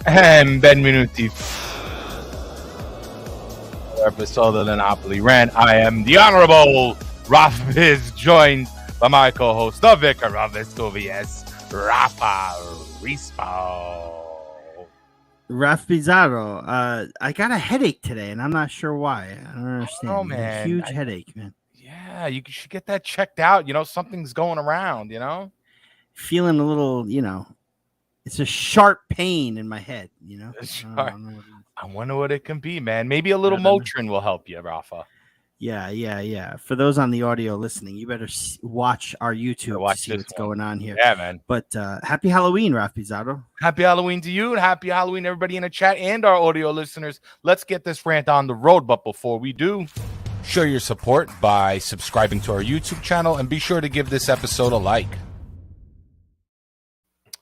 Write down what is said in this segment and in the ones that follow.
Benvenuti episode of the Napoli Rant. I am the Honorable Raff, is joined by my co-host, the Vicar of Estuvias, Rafa Rispo. Raff Pizarro, I got a headache today, and I'm not sure why. I don't understand. Oh, man. A huge headache, man. Yeah, you should get that checked out. You know, something's going around, you know? Feeling a little, it's a sharp pain in my head, I wonder what it can be, man. Maybe a little Motrin will help you, Rafa. Yeah. For those on the audio listening, you better watch our YouTube to see what's going on here. Yeah, man. But happy Halloween, Raff Pizarro. Happy Halloween to you, and happy Halloween, everybody in the chat and our audio listeners. Let's get this rant on the road. But before we do, show your support by subscribing to our YouTube channel, and be sure to give this episode a like.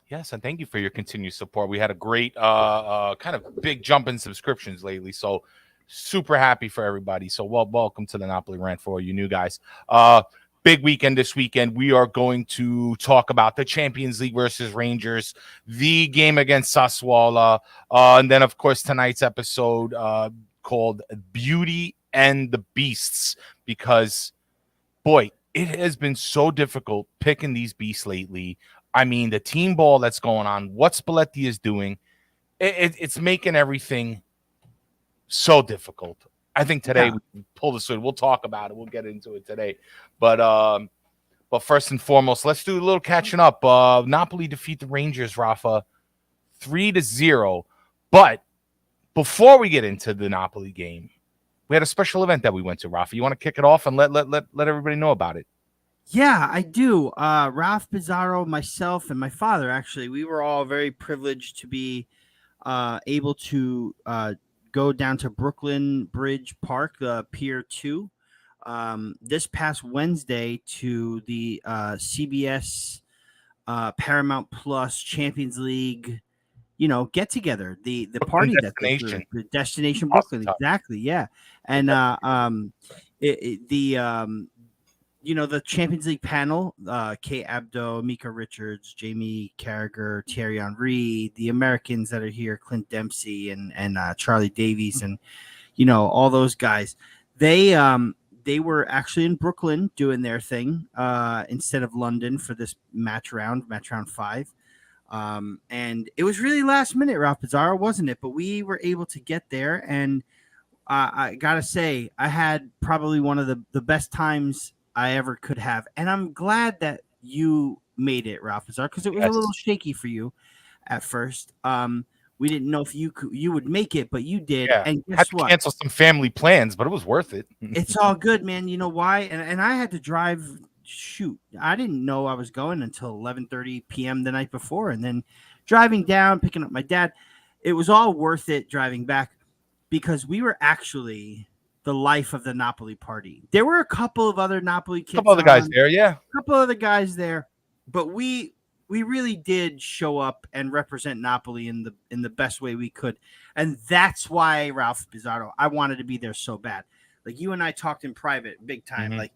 Yes, and thank you for your continued support. We had a great kind of big jump in subscriptions lately, so super happy for everybody. So welcome to the Napoli Rant for all you new guys. Big weekend this weekend. We are going to talk about the Champions League versus Rangers, the game against Sassuolo, and then, of course, tonight's episode called Beauty and the Beasts, because, boy, it has been so difficult picking these beasts lately. I mean, the team ball that's going on, what Spalletti is doing, it's making everything so difficult. I think today we pull this through. We'll talk about it. We'll get into it today. But first and foremost, let's do a little catching up. Napoli defeat the Rangers, Rafa, 3-0. But before we get into the Napoli game, we had a special event that we went to, Rafa. You want to kick it off and let everybody know about it? Yeah, I do. Raff Pizarro, myself, and my father, actually, we were all very privileged to be able to go down to Brooklyn Bridge Park, Pier 2, this past Wednesday to the CBS Paramount Plus Champions League, get together, the party destination. The Destination Brooklyn, exactly, yeah. And the Champions League panel, Kate Abdo, Mika Richards, Jamie Carragher, Thierry Henry, the Americans that are here, Clint Dempsey and Charlie Davies, and all those guys. They were actually in Brooklyn doing their thing instead of London for this match round 5. And it was really last minute, Raff Pizarro, wasn't it? But we were able to get there, and I gotta say, I had probably one of the best times I ever could have, and I'm glad that you made it, Raff Pizarro, because it was a little shaky for you at first. We didn't know if you would make it, but you did. Yeah. And guess had to what? Cancel some family plans, but it was worth it. It's all good, man. You know why? And I had to drive. Shoot, I didn't know I was going until 11:30 p.m. the night before, and then driving down, picking up my dad. It was all worth it driving back, because we were actually the life of the Napoli party. There were a couple of other Napoli kids. A couple other guys there, yeah. A couple other guys there. But we really did show up and represent Napoli in the best way we could. And that's why, Raff Pizarro, I wanted to be there so bad. Like, you and I talked in private big time. Mm-hmm. Like,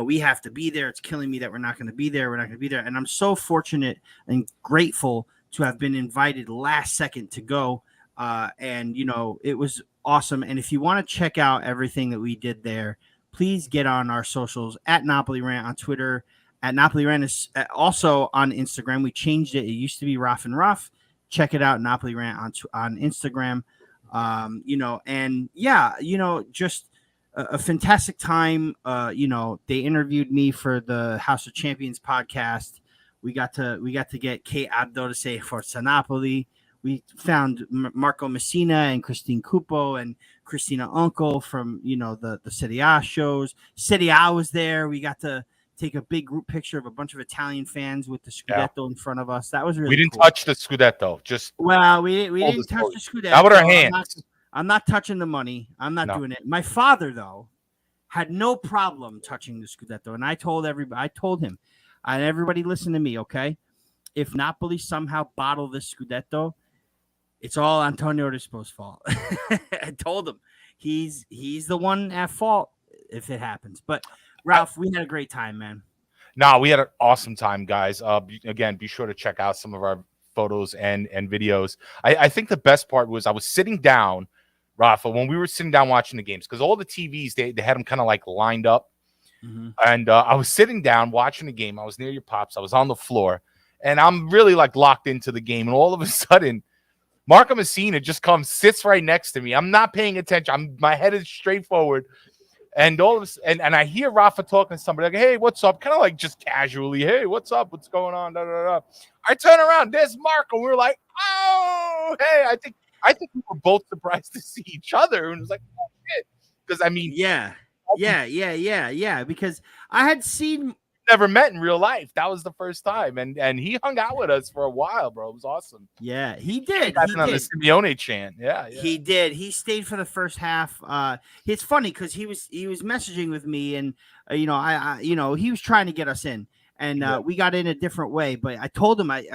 we have to be there. It's killing me that we're not going to be there. We're not going to be there. And I'm so fortunate and grateful to have been invited last second to go. And it was awesome. And if you want to check out everything that we did there, please get on our socials at Napoli Rant on Twitter, at Napoli Rant is also on Instagram. We changed it. It used to be Raff and Raff. Check it out, Napoli Rant on Instagram. Just a fantastic time. They interviewed me for the House of Champions podcast. We got to get Kate Abdo to say Forza Napoli. We found Marco Messina and Christine Cupo and Christina Uncle from, the Serie A shows. Serie A was there. We got to take a big group picture of a bunch of Italian fans with the Scudetto in front of us. That was really We didn't cool. touch the Scudetto. We didn't touch the Scudetto. Not with our hands. I'm not touching the money. I'm not doing it. My father, though, had no problem touching the Scudetto. And I told him, and everybody listen to me, okay? If Napoli somehow bottle this Scudetto, it's all Antonio Rispo's fault. I told him he's the one at fault if it happens. But Ralph, we had a great time, man. No, we had an awesome time, guys. Again, be sure to check out some of our photos and videos. I think the best part was I was sitting down, Rafa, when we were sitting down watching the games, because all the TVs, they had them kind of like lined up. Mm-hmm. And I was sitting down watching the game. I was near your pops. I was on the floor, and I'm really like locked into the game. And all of a sudden, Marco Messina just comes, sits right next to me. I'm not paying attention. My head is straight forward. And all of a sudden, and I hear Rafa talking to somebody like, "Hey, what's up?" Kind of like just casually, "Hey, what's up? What's going on?" Da, da, da. I turn around, there's Marco. We were like, "Oh, hey!" I think we were both surprised to see each other, and it was like, "Oh shit!" Because I mean, yeah, because I had seen. Never met in real life. That was the first time, and he hung out with us for a while, bro. It was awesome. Yeah, he did. He did. On the Simeone chant. Yeah, he did. He stayed for the first half. It's funny because he was messaging with me, and I he was trying to get us in, and we got in a different way. But I told him I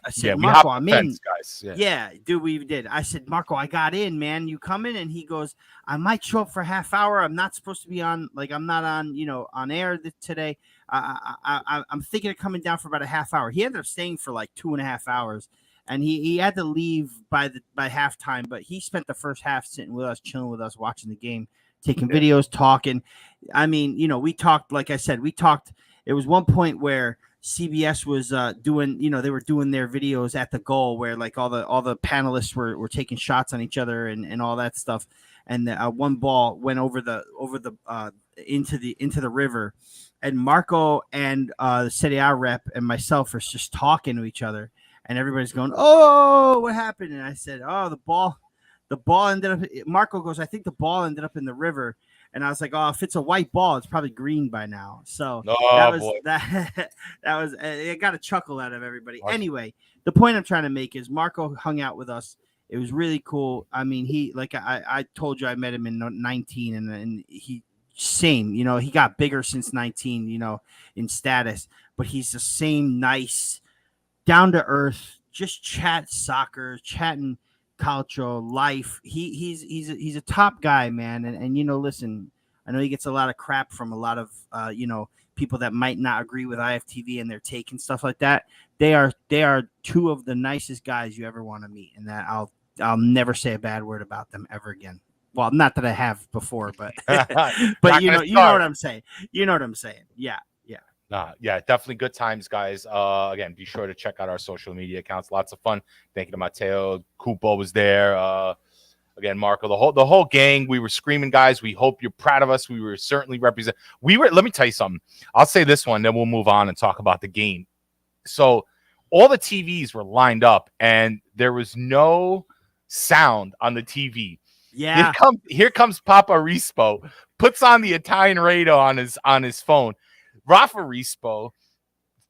said, Marco, I'm in, guys. Yeah, dude, we did. I said, Marco, I got in, man. You coming? And he goes, I might show up for a half hour. I'm not supposed to be on, like, I'm not on, on air today. I'm thinking of coming down for about a half hour. He ended up staying for like 2.5 hours, and he had to leave by halftime. But he spent the first half sitting with us, chilling with us, watching the game, taking videos, talking. I mean, we talked. Like I said, we talked. It was one point where CBS was doing, they were doing their videos at the goal where like all the panelists were taking shots on each other and all that stuff. And one ball went over the into the river, and Marco and the Serie A rep and myself are just talking to each other, and everybody's going, "Oh, what happened?" And I said, "Oh, the ball ended up." Marco goes, "I think the ball ended up in the river." And I was like, "Oh, if it's a white ball, it's probably green by now." So that was it. Got a chuckle out of everybody. Awesome. Anyway, the point I'm trying to make is Marco hung out with us. It was really cool. I mean, he, like I told you, I met him in 19, and he same. He got bigger since 19. In status, but he's the same nice, down to earth, just chat soccer, chatting culture, life. He's a top guy, man. And listen, I know he gets a lot of crap from a lot of people that might not agree with IFTV and their take and stuff like that. They are two of the nicest guys you ever want to meet, and that I'll never say a bad word about them ever again. Well, not that I have before, but but you know what I'm saying. You know what I'm saying. Yeah. Yeah, definitely good times, guys. Again, be sure to check out our social media accounts. Lots of fun. Thank you to Matteo. Kupo was there. Again, Marco, the whole gang. We were screaming, guys. We hope you're proud of us. We were certainly represent. Let me tell you something. I'll say this one, then we'll move on and talk about the game. So all the TVs were lined up, and there was no sound on the TV. Yeah. Here comes Papa Rispo, puts on the Italian radio on his phone. Rafa Rispo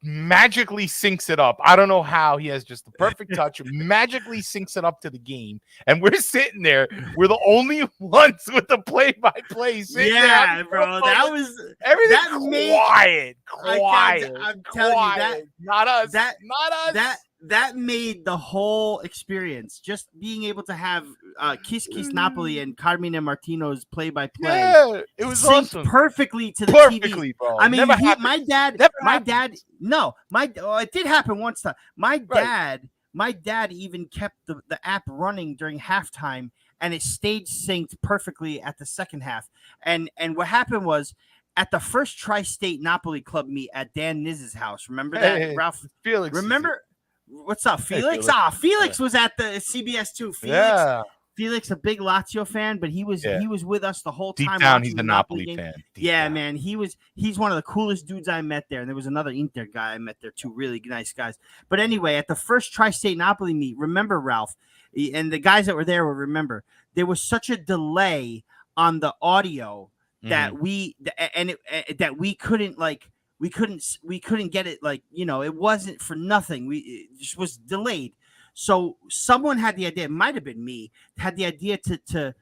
magically syncs it up. I don't know how. He has just the perfect touch. Magically syncs it up to the game, and we're sitting there. We're the only ones with the play-by-play. Yeah, bro. That was everything quiet. I'm telling you that. Not us. Not us. That made the whole experience. Just being able to have Kiss Napoli and Carmine Martino's play-by-play. Yeah, it was awesome. Perfectly to the TV. Bro. I mean, it did happen once time. My dad even kept the app running during halftime, and it stayed synced perfectly at the second half. And what happened was, at the first Tri-State Napoli club meet at Dan Niz's house, remember that, Ralph? Felix, remember? What's up, Felix? Hey, Felix was at the CBS too. Felix, a big Lazio fan, but he was with us the whole time. Deep down, he's a Napoli fan. Man, he's one of the coolest dudes I met there. And there was another Inter guy I met there too, really nice guys. But anyway, at the first Tri-State Napoli meet, remember, Ralph, and the guys that were there will remember, there was such a delay on the audio that we couldn't like. We couldn't get it, like, it wasn't for nothing. It just was delayed. So someone had the idea, it might have been me, had the idea to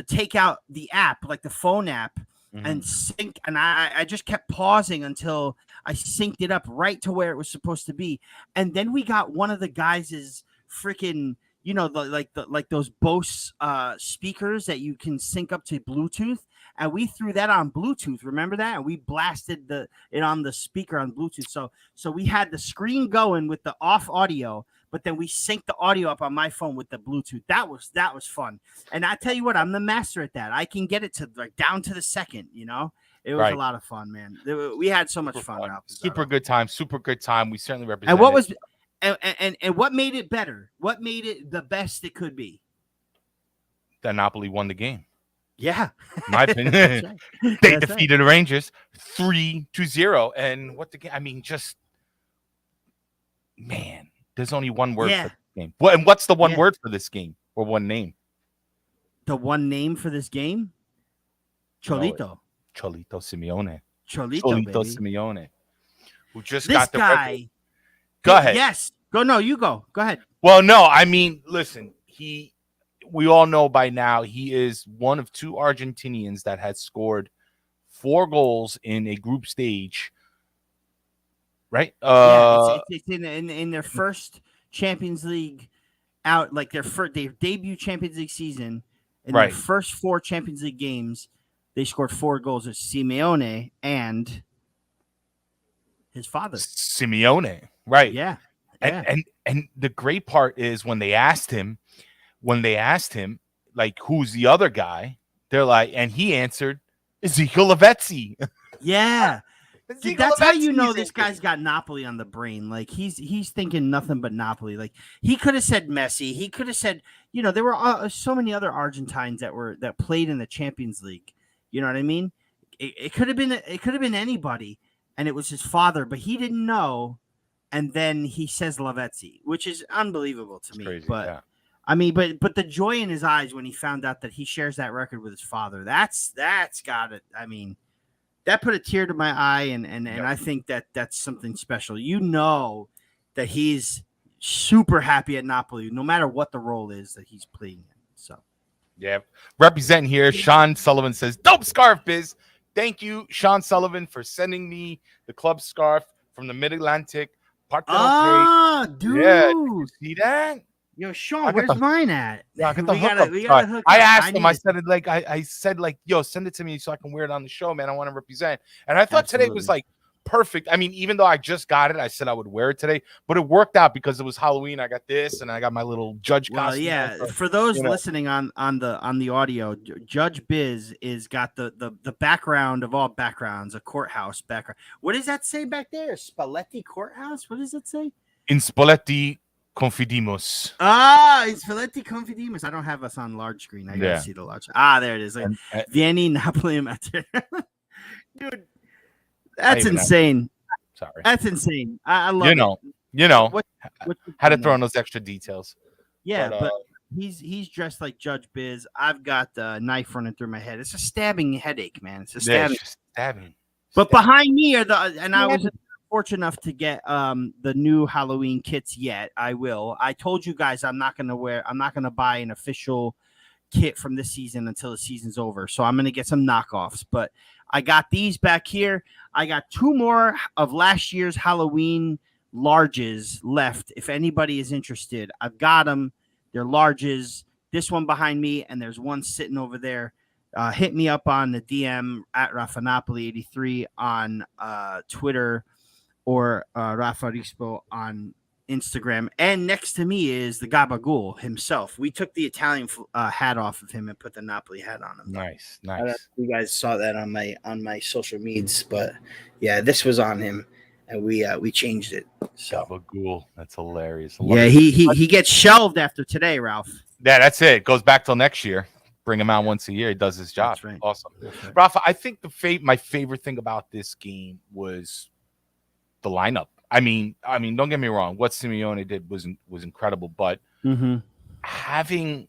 take out the app, like the phone app, and sync. And I just kept pausing until I synced it up right to where it was supposed to be. And then we got one of the guys' freaking, like those Bose speakers that you can sync up to Bluetooth. And we threw that on Bluetooth. Remember that? And we blasted it on the speaker on Bluetooth. So we had the screen going with the off audio, but then we synced the audio up on my phone with the Bluetooth. That was fun. And I tell you what, I'm the master at that. I can get it to like down to the second, you know. It was a lot of fun, man. We had so much fun. Ralph. Super good time. We certainly represented. And what was and what made it better? What made it the best it could be? That Napoli won the game. Yeah. My opinion. They defeated the Rangers 3-0. And what the game? I mean, just man, there's only one word for this game. And what's the one word for this game? Or one name? The one name for this game? Cholito. Cholito Simeone. Cholito Simeone. Who just this got the guy. Go ahead. Yes. Go. No, you go. Go ahead. Well, no, I mean, listen, we all know by now he is one of 2 Argentinians that has scored 4 goals in a group stage. Right? It's in their first Champions League out, like their debut Champions League season. In their first 4 Champions League games, they scored 4 goals. It's Simeone and his father. Simeone. Right. Yeah. And the great part is when they asked him, like, who's the other guy? They're like, and he answered, Ezekiel Lavezzi. Yeah. Dude, that's how you know this guy's got Napoli on the brain. Like he's thinking nothing but Napoli. Like he could have said Messi. He could have said, you know, there were so many other Argentines that played in the Champions League. You know what I mean? It could have been anybody, and it was his father, but he didn't know. And then he says Lavezzi, which is unbelievable to me. Crazy, but yeah. I mean, but the joy in his eyes when he found out that he shares that record with his father, that's got it. I mean, that put a tear to my eye, and I think that's something special. You know that he's super happy at Napoli, no matter what the role is that he's playing in. So, yeah, representing here, Sean Sullivan says, "Dope scarf, Biz." Thank you, Sean Sullivan, for sending me the club scarf from the Mid Atlantic. Dude, yeah, you see that? Yo, Sean, where's mine at? Yeah, we gotta hook I asked him. I said, yo, send it to me so I can wear it on the show, man. I want to represent. And I thought today was like perfect. I mean, even though I just got it, I said I would wear it today, but it worked out because it was Halloween. I got this, and I got my little judge costume. Yeah, for those listening on the audio, Judge Biz is got the background of all backgrounds, a courthouse background. What does that say back there? Spalletti Courthouse? What does it say? In Spalletti Confidimos. In Spalletti Confidimos. I don't have us on large screen. I gotta see the large. There it is. Like, Vieni Napoli Mater. Dude, that's insane. Sorry. That's insane. I love it. You know, had to throw in those extra details. Yeah, but he's dressed like Judge Biz. I've got the knife running through my head. It's a stabbing headache, man. It's a stabbing. But behind me are I was fortunate enough to get the new Halloween kits yet. I will. I told you guys I'm not gonna buy an official kit from this season until the season's over. So I'm gonna get some knockoffs. But I got these back here. I got 2 more of last year's Halloween larges left. If anybody is interested, I've got them. They're larges. This one behind me, and there's one sitting over there. Hit me up on the DM at Raffanapoli83 on Twitter, or Rafa Rispo on Instagram. And next to me is the Gabagool himself. We took the Italian hat off of him and put the Napoli hat on him. Nice. I don't know if you guys saw that on my social medias, but yeah, this was on him, and we changed it. So Gabagool, that's hilarious. Yeah, he gets shelved after today, Ralph. Yeah, that's it. It goes back till next year. Bring him out once a year. He does his job. That's right. Awesome. That's right. Rafa, I think my favorite thing about this game was the lineup. I mean, don't get me wrong. What Simeone did was incredible, but having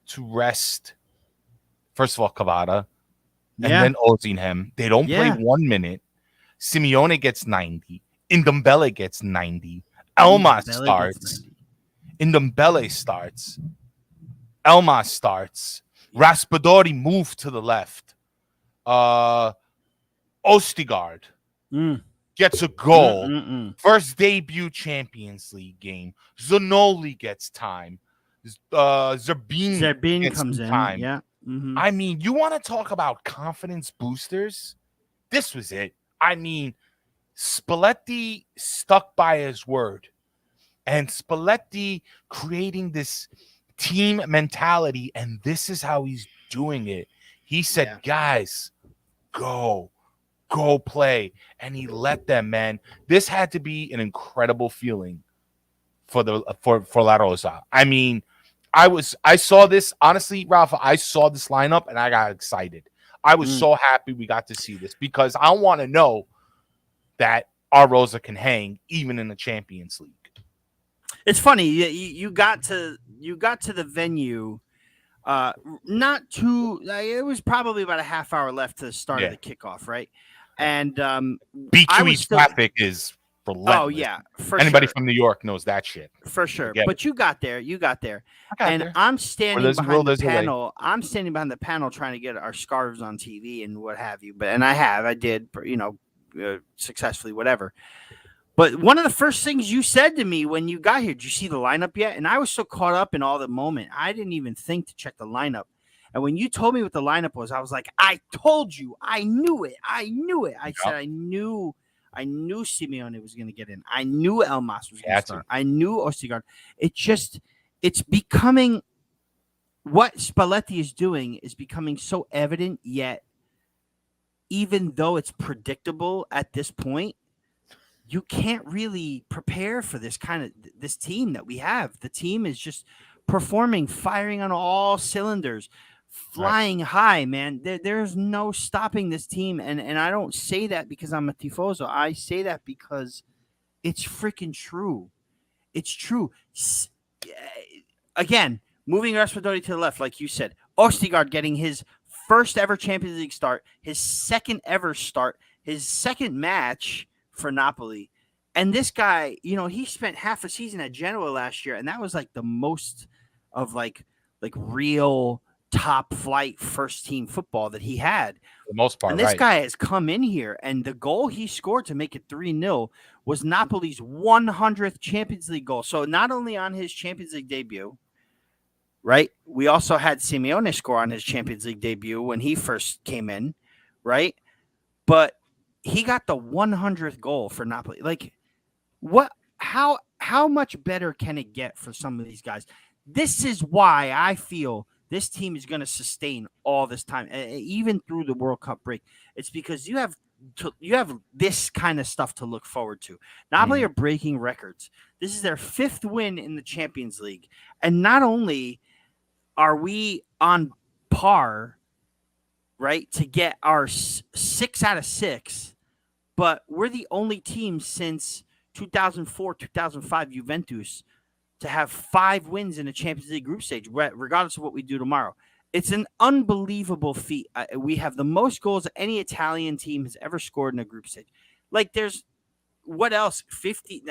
to rest, first of all, Kvara, and then Osimhen. They don't play 1 minute. Simeone gets 90. Ndombele gets 90. Elmas starts. Ndombele starts. Elmas starts. Raspadori moved to the left. Ostigard gets a goal. First debut Champions League game. Zanoli gets time. Zerbin comes in. Time. Yeah. I mean, you want to talk about confidence boosters? This was it. I mean, Spalletti stuck by his word. and Spalletti creating this team mentality, and this is how he's doing it. He said, guys, go play, and he let them, man. This had to be an incredible feeling for La Rosa. I mean, I saw this, honestly, Raff, I saw this lineup and I got excited. I was so happy we got to see this because I want to know that our Rosa can hang even in the Champions League. It's funny, you got to the venue not too, it was probably about a half hour left to the start of the kickoff, right? And B2E traffic is relentless. Oh yeah, for anybody from New York knows that shit. For sure. But you got there. And I'm standing behind the panel. I'm standing behind the panel trying to get our scarves on TV and what have you. But I did, successfully, whatever. But one of the first things you said to me when you got here, did you see the lineup yet? And I was so caught up in all the moment, I didn't even think to check the lineup. And when you told me what the lineup was, I was like, I told you, I knew it. I said, I knew Simeone was going to get in. I knew Elmas was going to start. I knew Ostigard. It's becoming, what Spalletti is doing is becoming so evident, yet even though it's predictable at this point, you can't really prepare for this team that we have. The team is just performing, firing on all cylinders, flying high, man. There's no stopping this team. And I don't say that because I'm a tifoso. I say that because it's freaking true. It's true. Again, moving Raspadori to the left, like you said, Ostigard getting his first ever Champions League start, his second ever start, his second match for Napoli. And this guy, he spent half a season at Genoa last year, and that was like the most of like real top flight first team football that he had. For the most part, and this guy has come in here, and the goal he scored to make it 3-0 was Napoli's 100th Champions League goal. So not only on his Champions League debut, right? We also had Simeone score on his Champions League debut when he first came in, right? But he got the 100th goal for Napoli. Like, what? How much better can it get for some of these guys? This is why I feel this team is going to sustain all this time, even through the World Cup break. It's because you have this kind of stuff to look forward to. Napoli are breaking records. This is their 5th win in the Champions League, and not only are we on par, right, to get our 6 out of 6, but we're the only team since 2004, 2005 Juventus to have 5 wins in a Champions League group stage, regardless of what we do tomorrow. It's an unbelievable feat. We have the most goals any Italian team has ever scored in a group stage. Like, there's what else? 50,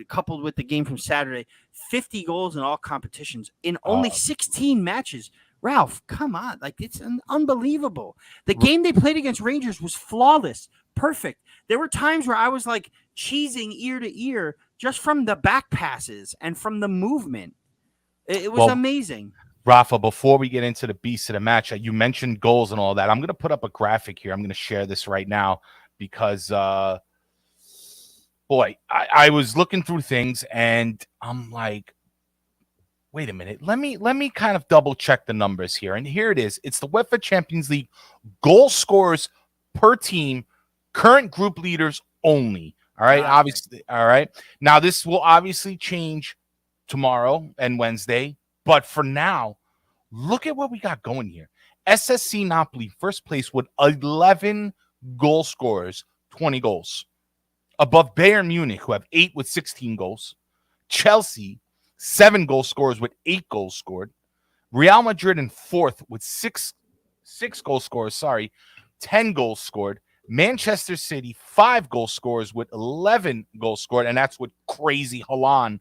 coupled with the game from Saturday, 50 goals in all competitions in only 16 matches. Ralph, come on. Like, it's unbelievable. The game they played against Rangers was flawless. Perfect. There were times where I was like cheesing ear to ear just from the back passes and from the movement. It was amazing. Rafa, before we get into the beast of the match, you mentioned goals and all that. I'm going to put up a graphic here. I'm going to share this right now because, I was looking through things and I'm like, wait a minute. Let me kind of double check the numbers here. And here it is. It's the UEFA Champions League goal scorers per team, current group leaders only. All right. Obviously. All right. Now, this will obviously change tomorrow and Wednesday. But for now, look at what we got going here. SSC Napoli, first place with 11 goal scorers, 20 goals. Above Bayern Munich, who have 8 with 16 goals. Chelsea, 7 goal scorers with 8 goals scored. Real Madrid in 4th with 6 goal scorers, 10 goals scored. Manchester City, 5 goal scorers with 11 goals scored, and that's with crazy Haaland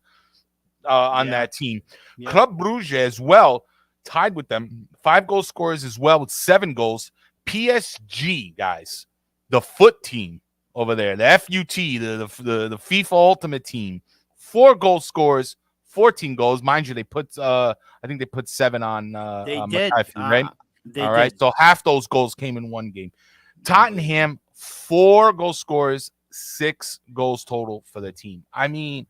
on that team. Yeah. Club Brugge as well, tied with them, 5 goal scorers as well with 7 goals. PSG, guys, the foot team over there, the FUT, the FIFA Ultimate Team, 4 goal scorers, 14 goals. Mind you, they put I think they put 7 on they did. right? All right. So half those goals came in one game. Tottenham, 4 goal scorers, 6 goals total for the team. I mean,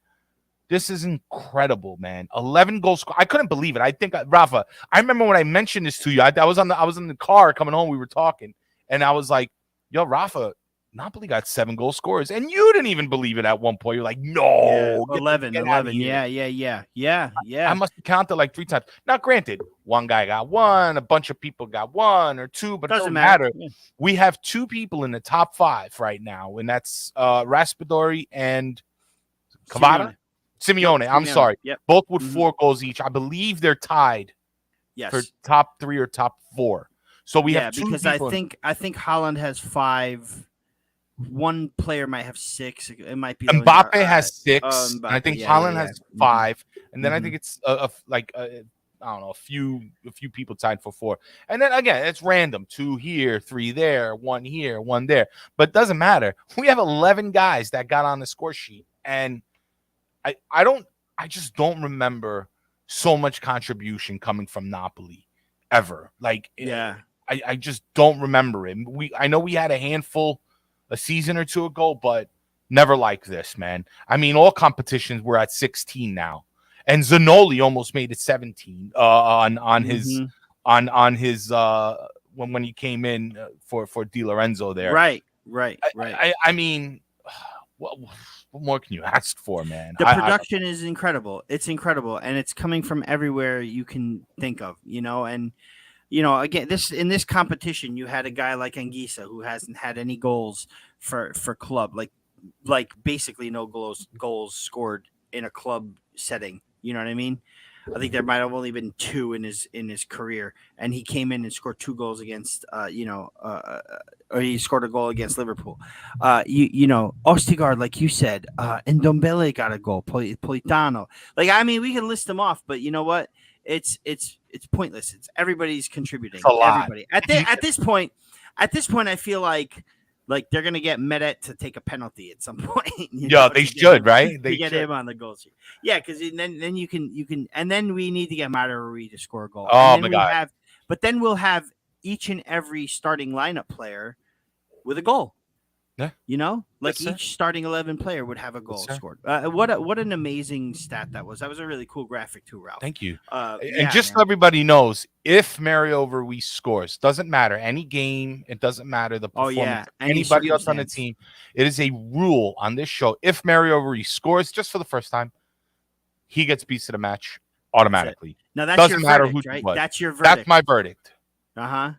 This is incredible, man. 11 goals. I couldn't believe it. I think Rafa, I remember when I mentioned this to you. I was in the car coming home. We were talking, and I was like, "Yo, Rafa, Napoli got 7 goal scorers," and you didn't even believe it at one point. You're like, Yeah, "No, 11, get out of 11. here." Yeah. I must have counted like 3 times. Now, granted, one guy got one, a bunch of people got one or two, but it Doesn't don't matter. matter. Yeah. We have 2 people in the top 5 right now, and that's Raspadori and Kvara. Simeone. Nope, I'm Simeone. sorry. Yep. Both with 4 goals each. I believe they're tied for Yes. top 3 or top 4. So we have 2 because people. I think Holland has 5. One player might have 6. It might be Mbappe Lingard. has 6. Mbappe, And I think yeah, Holland yeah. has 5. And then I Mhm. think it's I don't know, a few people tied for 4. And then again, it's random. 2 here, 3 there, 1 here, 1 there. But it doesn't matter. We have 11 guys that got on the score sheet. And I just don't remember so much contribution coming from Napoli ever. Like, Yeah. I just don't remember it. I know we had a handful a season or 2 ago, but never like this, man. I mean, all competitions we're at 16 now, and Zanoli almost made it 17 on his on his when he came in for Di Lorenzo there. Right. I mean, what more can you ask for, man? The production is incredible. It's incredible, and it's coming from everywhere you can think of, and again, in this competition, you had a guy like Anguissa who hasn't had any goals for club, like basically no goals scored in a club setting. You know what I mean? I think there might have only been 2 in his career, and he came in and scored 2 goals against, or he scored a goal against Liverpool. Ostigard, like you said, Ndombele got a goal. Politano, like I mean, we can list them off, but you know what? It's pointless. It's everybody's contributing. It's a lot. Everybody at this point, I feel like they're gonna get Medet to take a penalty at some point. They should, right? They get him on the goal sheet. Yeah, because then you can, and then we need to get Mario Rui to score a goal. Oh my God! But then we'll have each and every starting lineup player with a goal. Yeah. Each starting 11 player would have a goal scored. What an amazing stat that was. That was a really cool graphic too, Ralph. Thank you. And just so everybody knows, if Mario Rui scores, doesn't matter any game, it doesn't matter the performance of anybody else on the team. It is a rule on this show. If Mario Rui scores just for the first time, he gets beats of the match automatically. Now that's doesn't your matter verdict, who right? was. That's your verdict. That's my verdict. I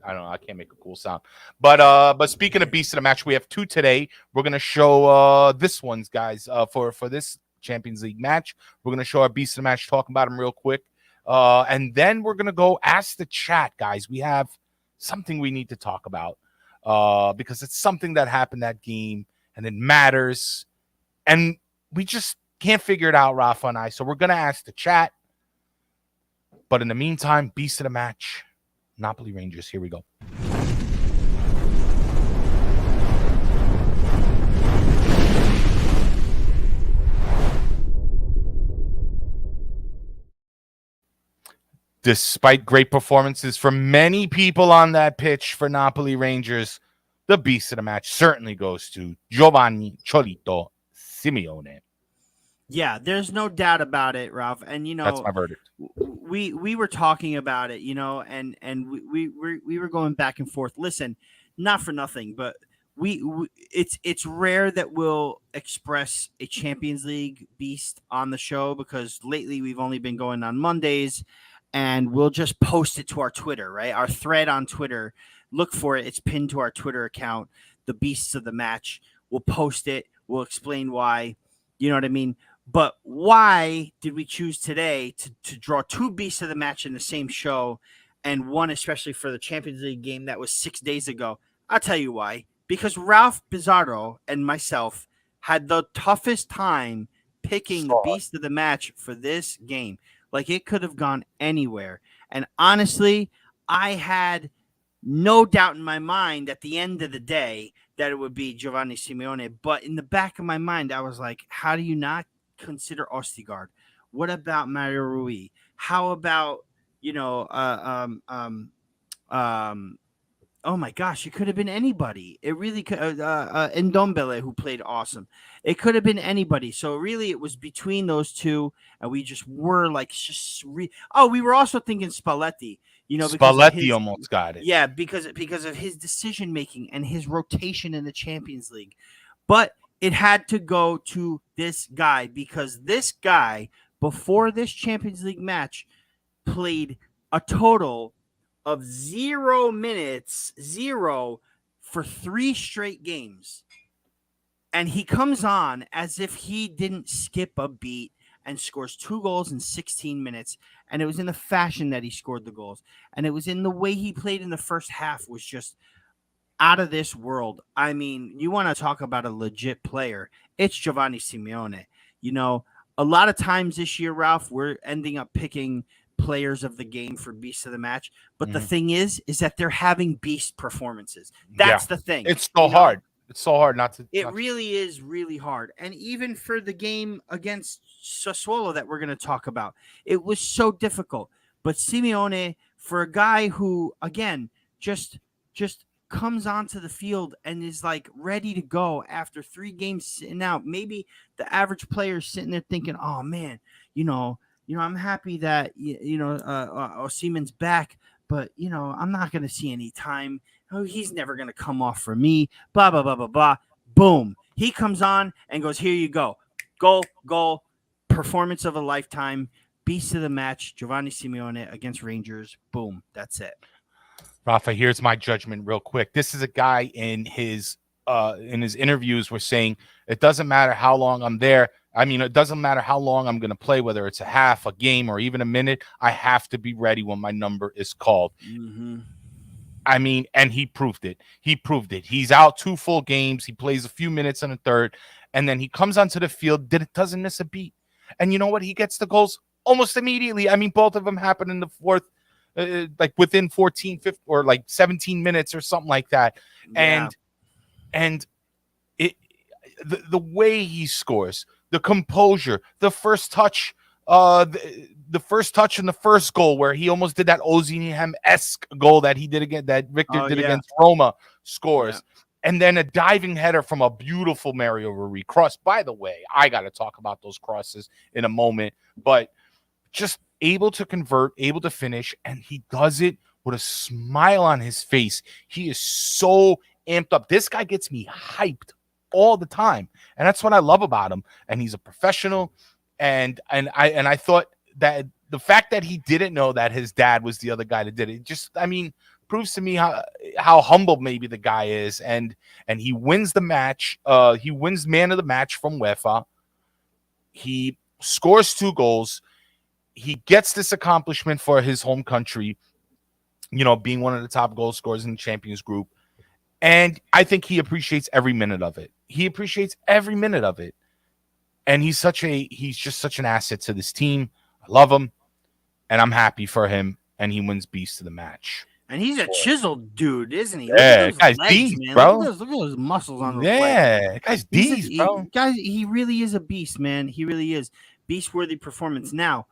don't know. I can't make a cool sound. But speaking of beasts of the match, we have 2 today. We're gonna show this ones, guys. For this Champions League match, we're gonna show our beasts of the match. Talk about them real quick, and then we're gonna go ask the chat, guys. We have something we need to talk about because it's something that happened that game and it matters, and we just can't figure it out, Rafa and I. So we're gonna ask the chat. But in the meantime, beast of the match. Napoli Rangers. Here we go. Despite great performances from many people on that pitch for Napoli Rangers, the beast of the match certainly goes to Giovanni Cholito Simeone. Yeah, there's no doubt about it, Ralph. And that's my verdict. We were talking about it, and we were going back and forth. Listen, not for nothing, but it's rare that we'll express a Champions League beast on the show because lately we've only been going on Mondays, and we'll just post it to our Twitter, right? Our thread on Twitter. Look for it. It's pinned to our Twitter account, the Beasts of the Match. We'll post it. We'll explain why. You know what I mean? But why did we choose today to draw 2 beasts of the match in the same show, and one especially for the Champions League game that was 6 days ago? I'll tell you why. Because Ralph Bizzarro and myself had the toughest time picking the beast of the match for this game. Like, it could have gone anywhere. And honestly, I had no doubt in my mind at the end of the day that it would be Giovanni Simeone. But in the back of my mind, I was like, how do you not consider Ostigard? What about Mario Rui? How about Oh my gosh, it could have been anybody. It really could. Ndombele, who played awesome. It could have been anybody. So really, it was between those two, and we just were like, we were also thinking Spalletti. Because of Spalletti his, almost got it. yeah, because of his decision making and his rotation in the Champions League. But it had to go to this guy because this guy before this Champions League match played a total of 0 minutes, for 3 straight games. And he comes on as if he didn't skip a beat and scores 2 goals in 16 minutes. And it was in the fashion that he scored the goals. And it was in the way he played in the first half was just out of this world. I mean, you want to talk about a legit player. It's Giovanni Simeone. A lot of times this year, Ralph, we're ending up picking players of the game for beast of the match. But the thing is that they're having beast performances. That's the thing. It's so hard. It's so hard not to. It really is really hard. And even for the game against Sassuolo that we're going to talk about, it was so difficult. But Simeone, for a guy who, again, just comes onto the field and is like ready to go after 3 games sitting out. Maybe the average player is sitting there thinking, oh man, I'm happy that Osimhen's back, but I'm not going to see any time. Oh, he's never going to come off for me. Blah blah blah blah blah. Boom. He comes on and goes, here you go. Goal. Performance of a lifetime. Beast of the match. Giovanni Simeone against Rangers. Boom. That's it. Rafa, here's my judgment real quick. This is a guy in his interviews was saying it doesn't matter how long I'm there. I mean, it doesn't matter how long I'm going to play, whether it's a half, a game, or even a minute. I have to be ready when my number is called. Mm-hmm. I mean, and he proved it. He's out 2 full games. He plays a few minutes in a third, and then he comes onto the field, doesn't miss a beat. And you know what? He gets the goals almost immediately. I mean, both of them happen in the fourth, like within 14, 15, or like 17 minutes or something like that. Yeah. And the way he scores, the composure, the first touch, the first touch in the first goal where he almost did that Osimhen-esque goal that he did again, that Victor did against Roma, scores. Yeah. And then a diving header from a beautiful Mario Rui cross. By the way, I got to talk about those crosses in a moment, but just able to convert, able to finish, and he does it with a smile on his face. He is so amped up. This guy gets me hyped all the time, and that's what I love about him. And he's a professional, and I thought that the fact that he didn't know that his dad was the other guy that did it, just, I mean, proves to me how humble maybe the guy is, and he wins the match. He wins man of the match from UEFA. He scores 2 goals. He gets this accomplishment for his home country, being one of the top goal scorers in the Champions Group. And I think he appreciates every minute of it. And he's just such an asset to this team. I love him, and I'm happy for him. And he wins beast of the match. And he's a chiseled dude, isn't he? Yeah, guy's beast, bro. Look at those muscles on the leg. Guy's beast, bro. Guys, he really is a beast, man. He really is. Beast-worthy performance. Now,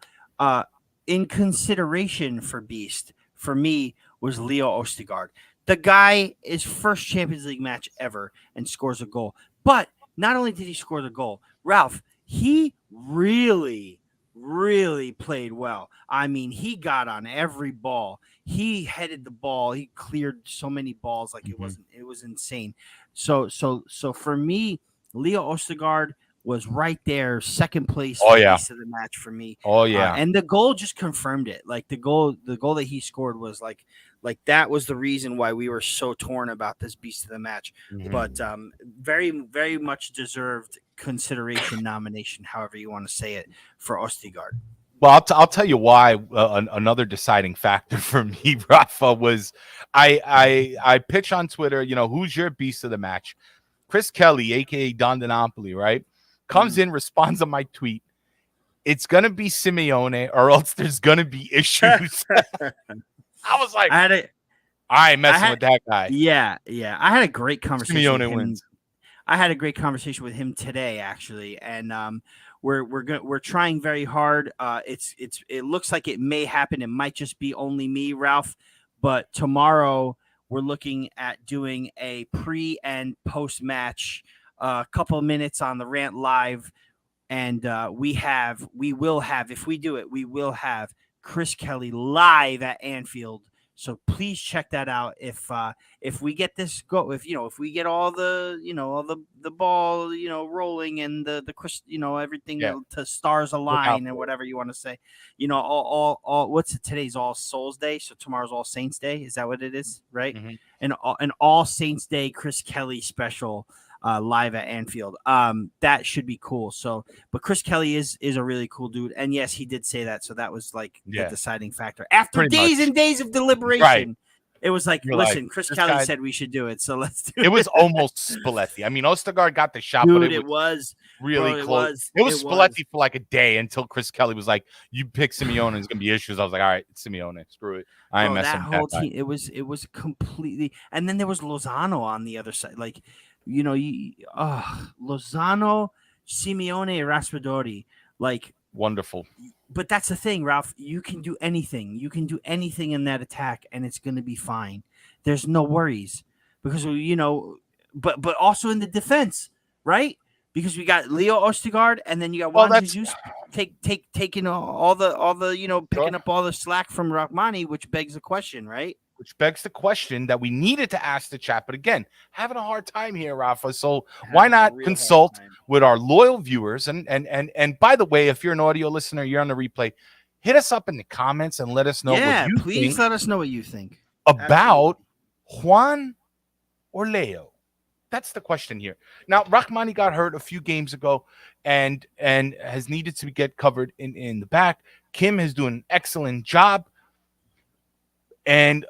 in consideration for beast, for me, was Leo Østigård. The guy is first Champions League match ever and scores a goal. But not only did he score the goal, Ralph, he really, really played well. I mean, he got on every ball. He headed the ball. He cleared so many balls like it was insane. So for me, Leo Østigård was right there, second place of the match for me. Oh yeah. And the goal just confirmed it. Like the goal that he scored was like that was the reason why we were so torn about this beast of the match. But very, very much deserved consideration, nomination, however you want to say it, for Østigård. Well, I'll tell you why. Another deciding factor for me, Rafa, was I pitch on Twitter, who's your beast of the match? Chris Kelly, a.k.a. Don Napoli, right? Comes in, responds on my tweet. It's going to be Simeone or else there's going to be issues. I was like, I ain't messing with that guy. Yeah. I had a great conversation Simeone with him. wins. I had a great conversation with him today, actually, and we're trying very hard. It looks like it may happen. It might just be only me, Ralph, but tomorrow we're looking at doing a pre and post match, couple of minutes on the Rant Live, and we will have, if we do it, we will have Chris Kelly live at Anfield. So please check that out. If we get this if we get all the all the ball rolling, and the Chris everything to stars align and whatever you want to say, all what's it, today's All Souls Day, so tomorrow's All Saints Day. Is that what it is, right? Mm-hmm. An All Saints Day Chris Kelly special. Live at Anfield. That should be cool. So, but Chris Kelly is a really cool dude, and yes, he did say that. So that was like the deciding factor. After days and days of deliberation, it was like, listen, Chris Kelly said we should do it, so let's do it. It was almost Spalletti. I mean, Ostergaard got the shot, dude, but it was really close. It was Spalletti for like a day until Chris Kelly was like, "You pick Simeone, there's gonna be issues." I was like, "All right, it's Simeone. Screw it. I ain't messing with that whole team." It was completely, and then there was Lozano on the other side, like. Lozano, Simeone, Raspadori, like wonderful. But that's the thing, Ralph. You can do anything. You can do anything in that attack, and it's going to be fine. There's no worries because but also in the defense, right? Because we got Leo Ostergaard, and then you got Juan Jesus taking all the picking up all the slack from Rahmani, which begs the question, right? Which begs the question that we needed to ask the chat. But again, having a hard time here, Rafa. So why not consult with our loyal viewers? And by the way, if you're an audio listener, you're on the replay, hit us up in the comments and let us know what you please let us know what you think about Juan or Leo. That's the question here. Now, Rahmani got hurt a few games ago and has needed to get covered in the back. Kim is doing an excellent job. And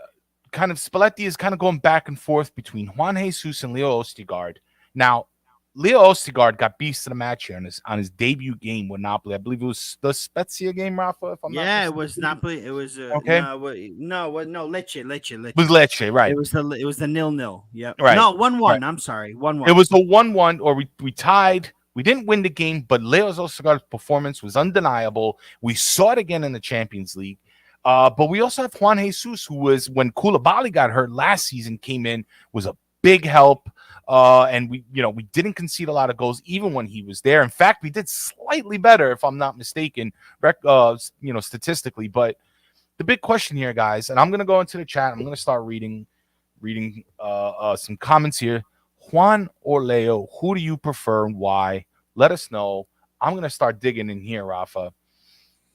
kind of Spalletti is kind of going back and forth between Juan Jesus and Leo Ostergaard. Now, Leo Ostergaard got beast of the match here on his debut game with Napoli. I believe it was the Spezia game, Rafa. If I'm not mistaken. It was Napoli. It was okay. No, Lecce. It was Lecce, right? It was the 0-0. Yep. Right. No, 1-1. Right. I'm sorry, 1-1. It was the 1-1, or we tied. We didn't win the game, but Leo Ostergaard's performance was undeniable. We saw it again in the Champions League. But we also have Juan Jesus, who was, when Koulibaly got hurt last season, came in, was a big help. And we didn't concede a lot of goals even when he was there. In fact, we did slightly better, if I'm not mistaken, statistically. But the big question here, guys, and I'm going to go into the chat. I'm going to start reading some comments here. Juan or Leo, who do you prefer and why? Let us know. I'm going to start digging in here, Rafa.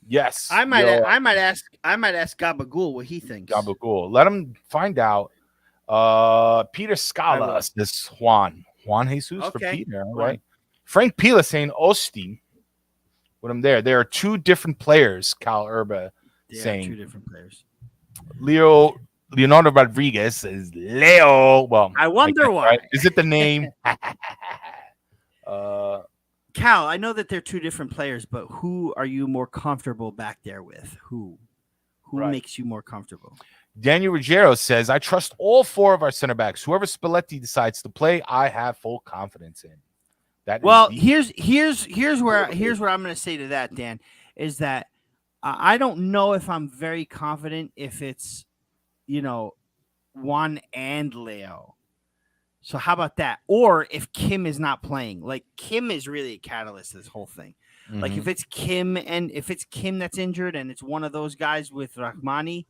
Yes, I might ask Gabagool what he thinks. Gabagool, let him find out. Peter Scala says Juan Jesus for Peter. All right. Frank Pila saying Osti. With him there. There are two different players. Cal Urba saying two different players. Leonardo Rodriguez says Leo. Well, I wonder why. Right? Is it the name? Cal, I know that they're two different players, but who are you more comfortable back there with? Who makes you more comfortable? Daniel Ruggiero says, I trust all four of our center backs. Whoever Spalletti decides to play, I have full confidence in. Here's what I'm going to say to that, Dan, is that I don't know if I'm very confident if it's, Juan and Leo. So how about that? Or if Kim is not playing, like Kim is really a catalyst to this whole thing. Mm-hmm. Like if it's Kim that's injured and it's one of those guys with Rahmani,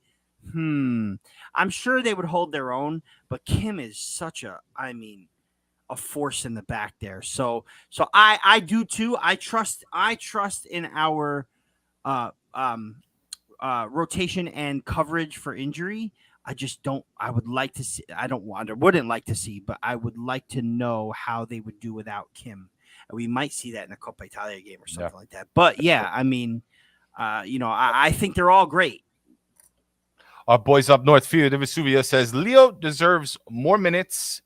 I'm sure they would hold their own, but Kim is such a force in the back there. So I do too. I trust in our rotation and coverage for injury. I just don't. I would like to see. Wouldn't like to see, but I would like to know how they would do without Kim. And we might see that in a Coppa Italia game or something like that. But I think they're all great. Our boys up north, Fio de Vesuvio says Leo deserves more minutes.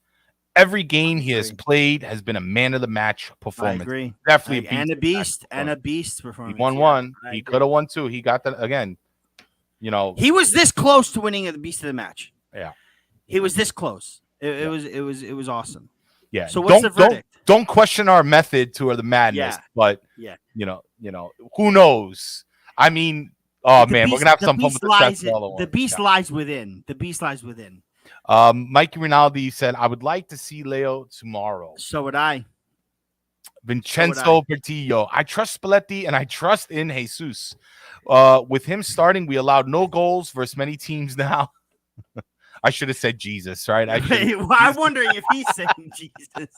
Every game he has played has been a man of the match performance. I agree. Definitely a beast performance. He won one. He could have won two. He got that again. He was this close to winning the beast of the match. Yeah, he was this close. It was awesome. Yeah. So what's the verdict? Don't question our method to the madness. Yeah. But who knows? I mean, we're gonna have some fun with the beast lies within. The beast lies within. Mikey Rinaldi said, I would like to see Leo tomorrow. So would I. Vincenzo Bertillo. I trust Spalletti and I trust in Jesus. With him starting, we allowed no goals versus many teams now. I should have said Jesus, right? I'm wondering if he's saying Jesus.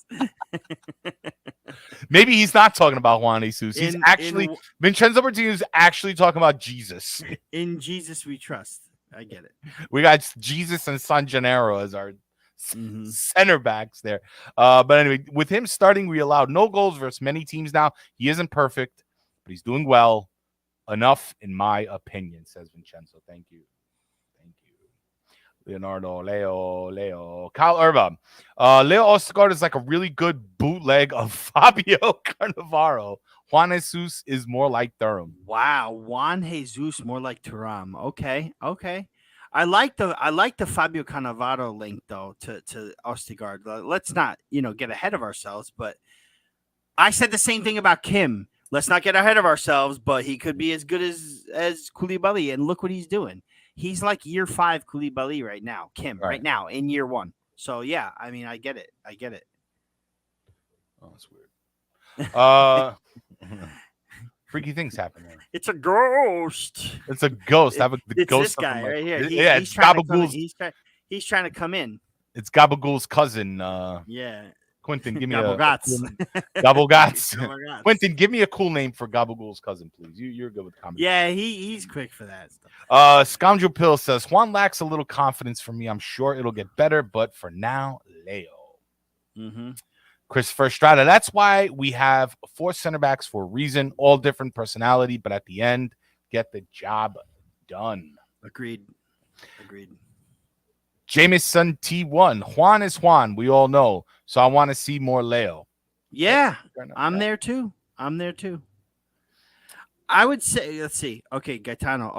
Maybe he's not talking about Juan Jesus. He's Vincenzo Bertillo is actually talking about Jesus. In Jesus we trust. I get it. We got Jesus and San Gennaro as our center backs there. But anyway, with him starting, we allowed no goals versus many teams now. He isn't perfect, but he's doing well. Enough, in my opinion, says Vincenzo. Thank you. Leonardo, Leo. Kyle Erba. Leo Ostergaard is like a really good bootleg of Fabio Cannavaro. Juan Jesus is more like Thuram. Wow, Juan Jesus more like Thuram. Okay. I like the Fabio Cannavaro link though to Ostergaard. Let's not get ahead of ourselves, but I said the same thing about Kim. Let's not get ahead of ourselves, but he could be as good as Koulibaly, and look what he's doing. He's like year 5 Koulibaly right now. Kim right now in year 1. So yeah, I mean, I get it. Oh, that's weird. Freaky things happen there. It's a ghost. It's a ghost. It's ghost this guy right here. It's Gabagool's. He's trying to come in. It's Gabagool's cousin. Yeah. Quentin, give me Gabogats. Quentin, give me a cool name for Gabagool's cousin, please. You're good with comments. Yeah, he's quick for that stuff. Scoundrel Pill says Juan lacks a little confidence for me. I'm sure it'll get better, but for now, Leo. Christopher Strata. That's why we have 4 center backs for a reason, all different personality, but at the end, get the job done. Agreed. Jameson T1. Juan is Juan. We all know. So I want to see more Leo. Yeah, I'm there too. I would say, let's see. Okay, Gaetano.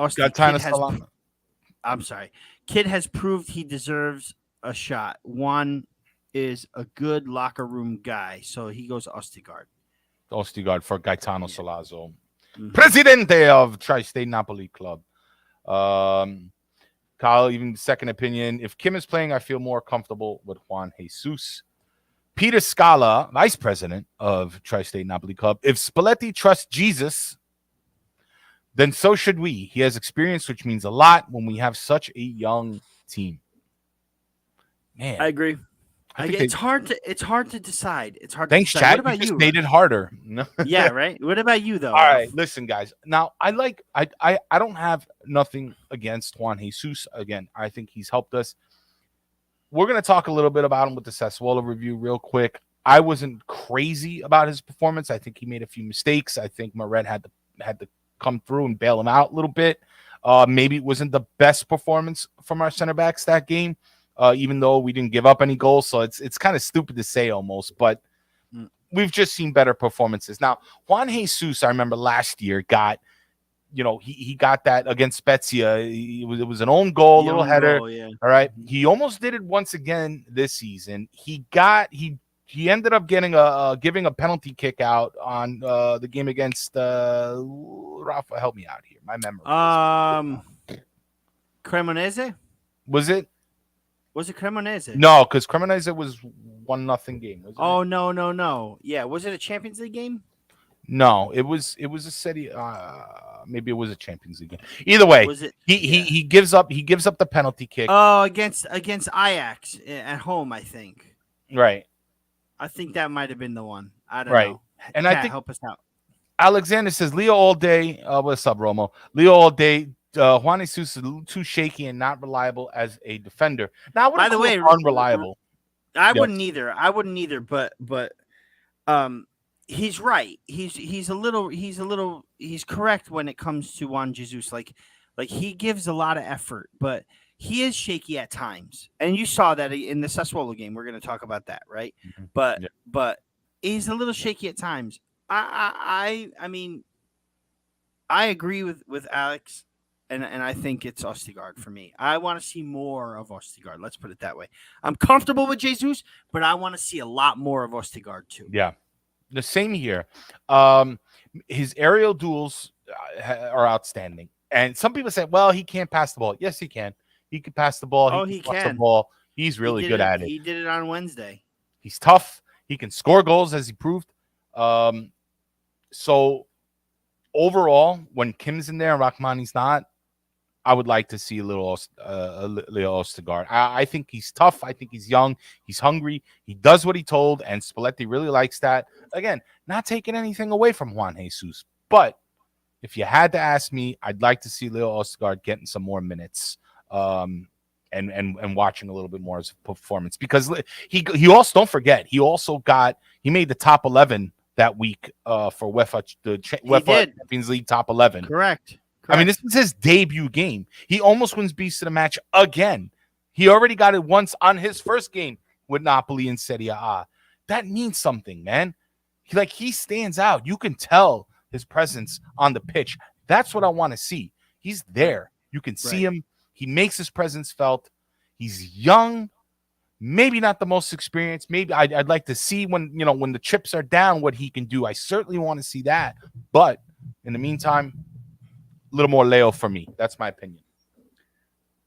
I'm sorry. Kid has proved he deserves a shot. Juan is a good locker room guy. So he goes Ostergaard for Gaetano Salazzo. Presidente of Tri-State Napoli Club. Kyle, even second opinion. If Kim is playing, I feel more comfortable with Juan Jesus. Peter Scala, vice president of Tri-State Napoli Club. If Spalletti trusts Jesus, then so should we. He has experience, which means a lot when we have such a young team. Man, I agree. It's hard to decide. It's hard. Thanks, to decide. Chad. What about you just made it harder. Yeah, right. What about you, though? All right, listen, guys. Now, I don't have nothing against Juan Jesus. Again, I think he's helped us. We're going to talk a little bit about him with the Sassuolo review real quick. I wasn't crazy about his performance. I think he made a few mistakes. I think Moret had to come through and bail him out a little bit. Maybe it wasn't the best performance from our center backs that game. Even though we didn't give up any goals. So it's kind of stupid to say almost, but we've just seen better performances. Now, Juan Jesus, I remember last year got, he got that against Spezia. It was an own goal, little header. Yeah. All right. He almost did it once again this season. He ended up giving a penalty kick out on the game against Raff. Help me out here. My memory. Cremonese? Was it? Was it Cremonese? No, because Cremonese was 1-0 game. No. Yeah, was it a Champions League game? No, it was a Serie. Maybe it was a Champions League game. Either way, he gives up the penalty kick. Oh, against Ajax at home, I think. Right. I think that might have been the one. I don't know. And I think help us out. Alexander says Leo all day. What's up, Romo? Leo all day. Juan Jesus is a little too shaky and not reliable as a defender. Now, by the way, unreliable. I wouldn't either. But he's right. He's correct when it comes to Juan Jesus. Like he gives a lot of effort, but he is shaky at times, and you saw that in the Sassuolo game. We're going to talk about that, right? Mm-hmm. But he's a little shaky at times. I mean, I agree with Alex. And I think it's Ostergaard for me. I want to see more of Ostergaard. Let's put it that way. I'm comfortable with Jesus, but I want to see a lot more of Ostergaard too. Yeah, the same here. His aerial duels are outstanding. And some people say, well, he can't pass the ball. Yes, he can. He can pass the ball. He can. The ball. He's really good at it. He did it on Wednesday. He's tough. He can score goals, as he proved. So overall, when Kim's in there and Rachmani's not, I would like to see a little Leo Ostigard. I think he's tough. I think he's young. He's hungry. He does what he told, and Spalletti really likes that. Again, not taking anything away from Juan Jesus, but if you had to ask me, I'd like to see Leo Ostigard getting some more minutes, and watching a little bit more of his performance, because he also, don't forget, he made the top 11 that week for UEFA Champions League top 11. Correct. I mean, this is his debut game. He almost wins Beast of the Match again. He already got it once on his first game with Napoli in Serie A. That means something, man. He stands out. You can tell his presence on the pitch. That's what I want to see. He's there. You can see him. He makes his presence felt. He's young, maybe not the most experienced. Maybe I'd like to see when the chips are down what he can do. I certainly want to see that. But in the meantime, a little more Leo for me. That's my opinion.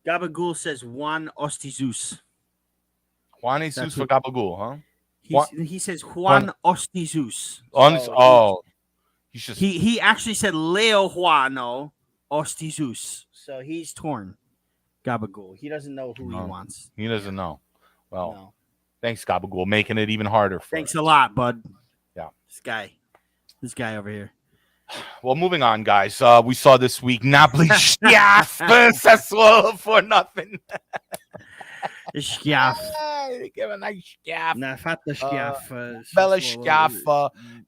Gabagool says Juan Ostizus. Juan Jesus for Gabagool, huh? He says Juan Ostizus. He actually said Leo Juano Ostizus. So he's torn. Gabagool. He doesn't know who he wants. He doesn't know. Well, thanks, Gabagool, making it even harder for Thanks us. a lot, bud. Yeah. This guy over here. Well, moving on, guys. We saw this week Napoli Sassuolo 4-0. Schiaff. Give a nice schiaff. Na fatta schiaff. Bella schiaff.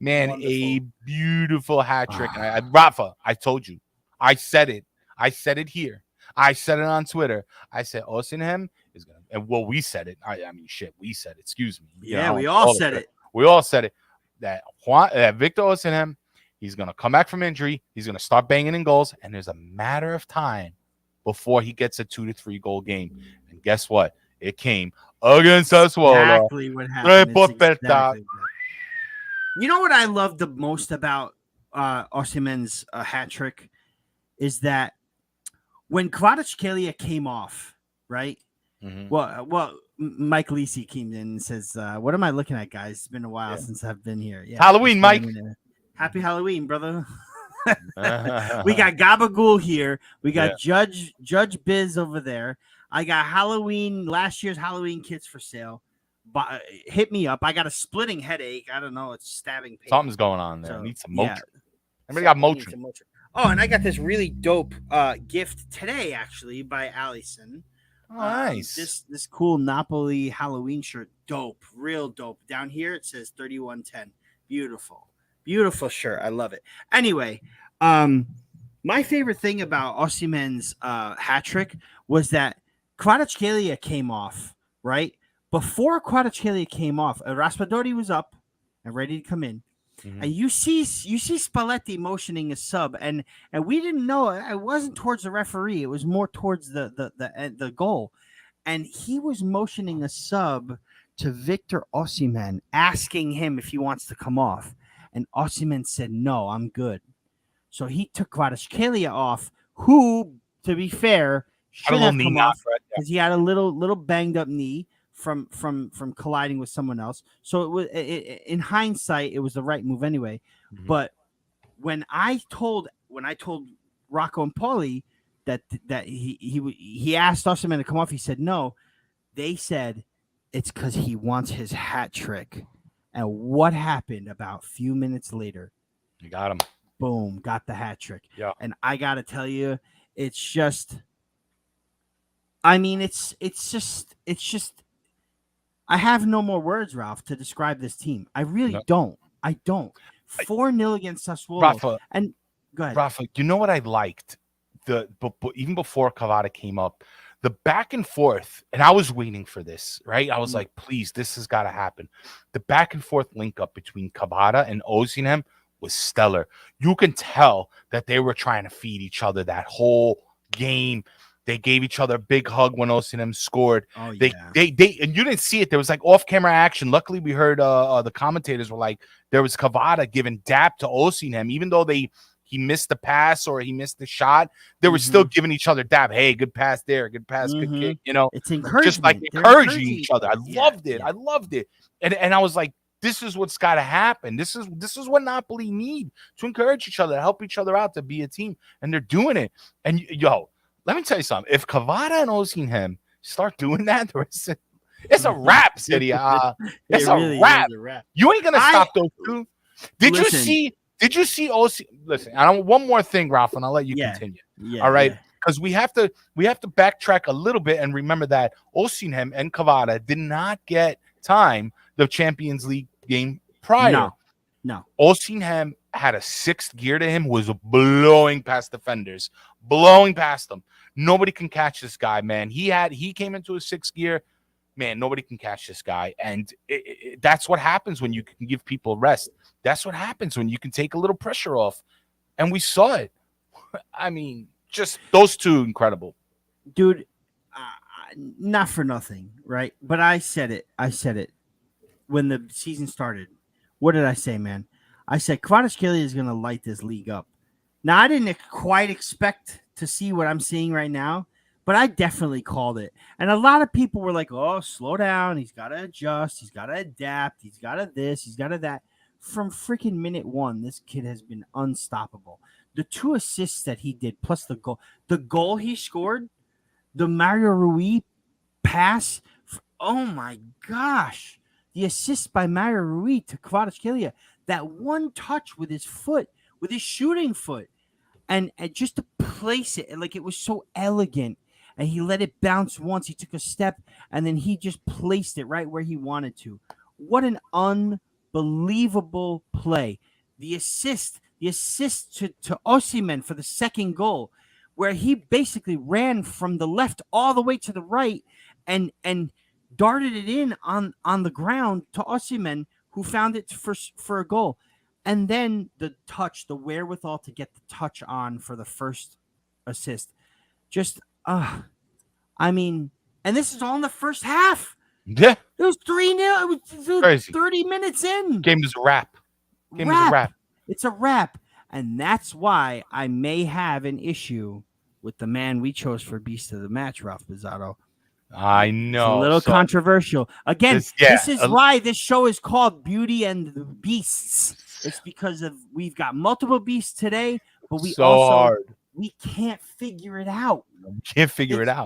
Man, wonderful. A beautiful hat trick. Rafa, I told you. I said it. I said it here. I said it on Twitter. I said Osimhen is going to, and well, we said it. I mean, shit, we said it. Excuse me. Yeah, we all said it. We all said it. That Victor Osimhen, he's going to come back from injury. He's going to start banging in goals. And there's a matter of time before he gets a 2 to 3 goal game. And guess what? It came against Sassuolo. Exactly what happened. You know what I love the most about Osimhen's hat trick is that when Kvaratskhelia came off, right? Mm-hmm. Well, Mike Lisi came in and says, what am I looking at, guys? It's been a while since I've been here. Yeah, Halloween, Mike. Happy Halloween, brother. We got Gabagool here. We got Judge Biz over there. I got last year's Halloween kits for sale. Hit me up. I got a splitting headache. I don't know. It's stabbing pain. Something's going on there. So, need some Motrin. Everybody got Motrin. Oh, and I got this really dope gift today, actually, by Allison. Oh, nice. This cool Napoli Halloween shirt. Dope. Real dope. Down here, it says 3110. Beautiful. Beautiful shirt. I love it. Anyway, my favorite thing about Osimhen's hat trick was that Kvaratskhelia came off, right? Before Kvaratskhelia came off, Raspadori was up and ready to come in. Mm-hmm. And you see Spalletti motioning a sub, and we didn't know it wasn't towards the referee; it was more towards the goal, and he was motioning a sub to Victor Osimhen, asking him if he wants to come off, and Osimhen said no, I'm good. So he took Kvaratskhelia off, who, to be fair, should have come off because he had a little banged up knee from colliding with someone else. So it was in hindsight, it was the right move anyway. Mm-hmm. But when I told Rocco and Paulie that he asked Osimhen to come off, he said no. They said it's because he wants his hat trick. And what happened about a few minutes later? You got him. Boom, got the hat trick. Yeah. And I gotta tell you, it's just. I mean, it's just. I have no more words, Ralph, to describe this team. I really don't. I don't. 4-0 against Sassuolo. Rafa, and go ahead. Rafa, you know what I liked? Even before Kvara came up, the back and forth, and I was waiting for this, right? I was like, please, this has got to happen. The back and forth link up between Kvara and Osimhen was stellar. You can tell that they were trying to feed each other that whole game. They gave each other a big hug when Osimhen scored. Oh, yeah. They and you didn't see it. There was like off-camera action. Luckily, we heard the commentators were like, there was Kvara giving dap to Osimhen, even though they he missed the pass or he missed the shot, they were still giving each other dab. Hey, good pass there, good pass, good kick. You know, it's encouragement. Just like They're encouraging each other. I Yeah, loved it. I loved it. And I was like, this is what's got to happen. This is what Napoli need, to encourage each other, help each other out, to be a team, and they're doing it. And yo, let me tell you something. If Kvara and Osimhen start doing that, it's a wrap, Serie A. It's really a wrap. is a wrap. You ain't gonna stop those two. Did you see Osimhen? Listen, I don't, one more thing, Raff, and I'll let you continue. Yeah, all right. Because we have to backtrack a little bit and remember that Osimhen and Kvara did not get time the Champions League game prior. No. Osimhen had a sixth gear to him, was blowing past defenders, blowing past them. Nobody can catch this guy, man. He came into a sixth gear. Man, nobody can catch this guy. And that's what happens when you can give people rest. That's what happens when you can take a little pressure off. And we saw it. I mean, just those two, incredible. Dude, not for nothing, right? But I said it when the season started. What did I say, man? I said Kvaratskhelia is going to light this league up. Now, I didn't quite expect to see what I'm seeing right now, but I definitely called it. And a lot of people were like, oh, slow down. He's got to adjust. He's got to adapt. He's got to this. He's got to that. From freaking minute one, this kid has been unstoppable. The 2 assists that he did, plus the goal he scored, the Mario Rui pass. Oh, my gosh. The assist by Mario Rui to Kvaratskhelia. That one touch with his foot, with his shooting foot. And just to place it, like it was so elegant. And he let it bounce once. He took a step, and then he just placed it right where he wanted to. What an unbelievable play. The assist to Osimhen for the second goal, where he basically ran from the left all the way to the right and darted it in on the ground to Osimhen, who found it for a goal. And then the touch, the wherewithal to get the touch on for the first assist. Just, I mean, and this is all in the first half. Yeah. It was 3-0. It was crazy. 30 minutes in. Game is a wrap. Game is a wrap. It's a wrap. And that's why I may have an issue with the man we chose for Beast of the Match, Raff Bizarro. I know. It's a little controversial. Again, this is why this show is called Beauty and the Beasts. It's because we've got multiple beasts today, but we we can't figure it out.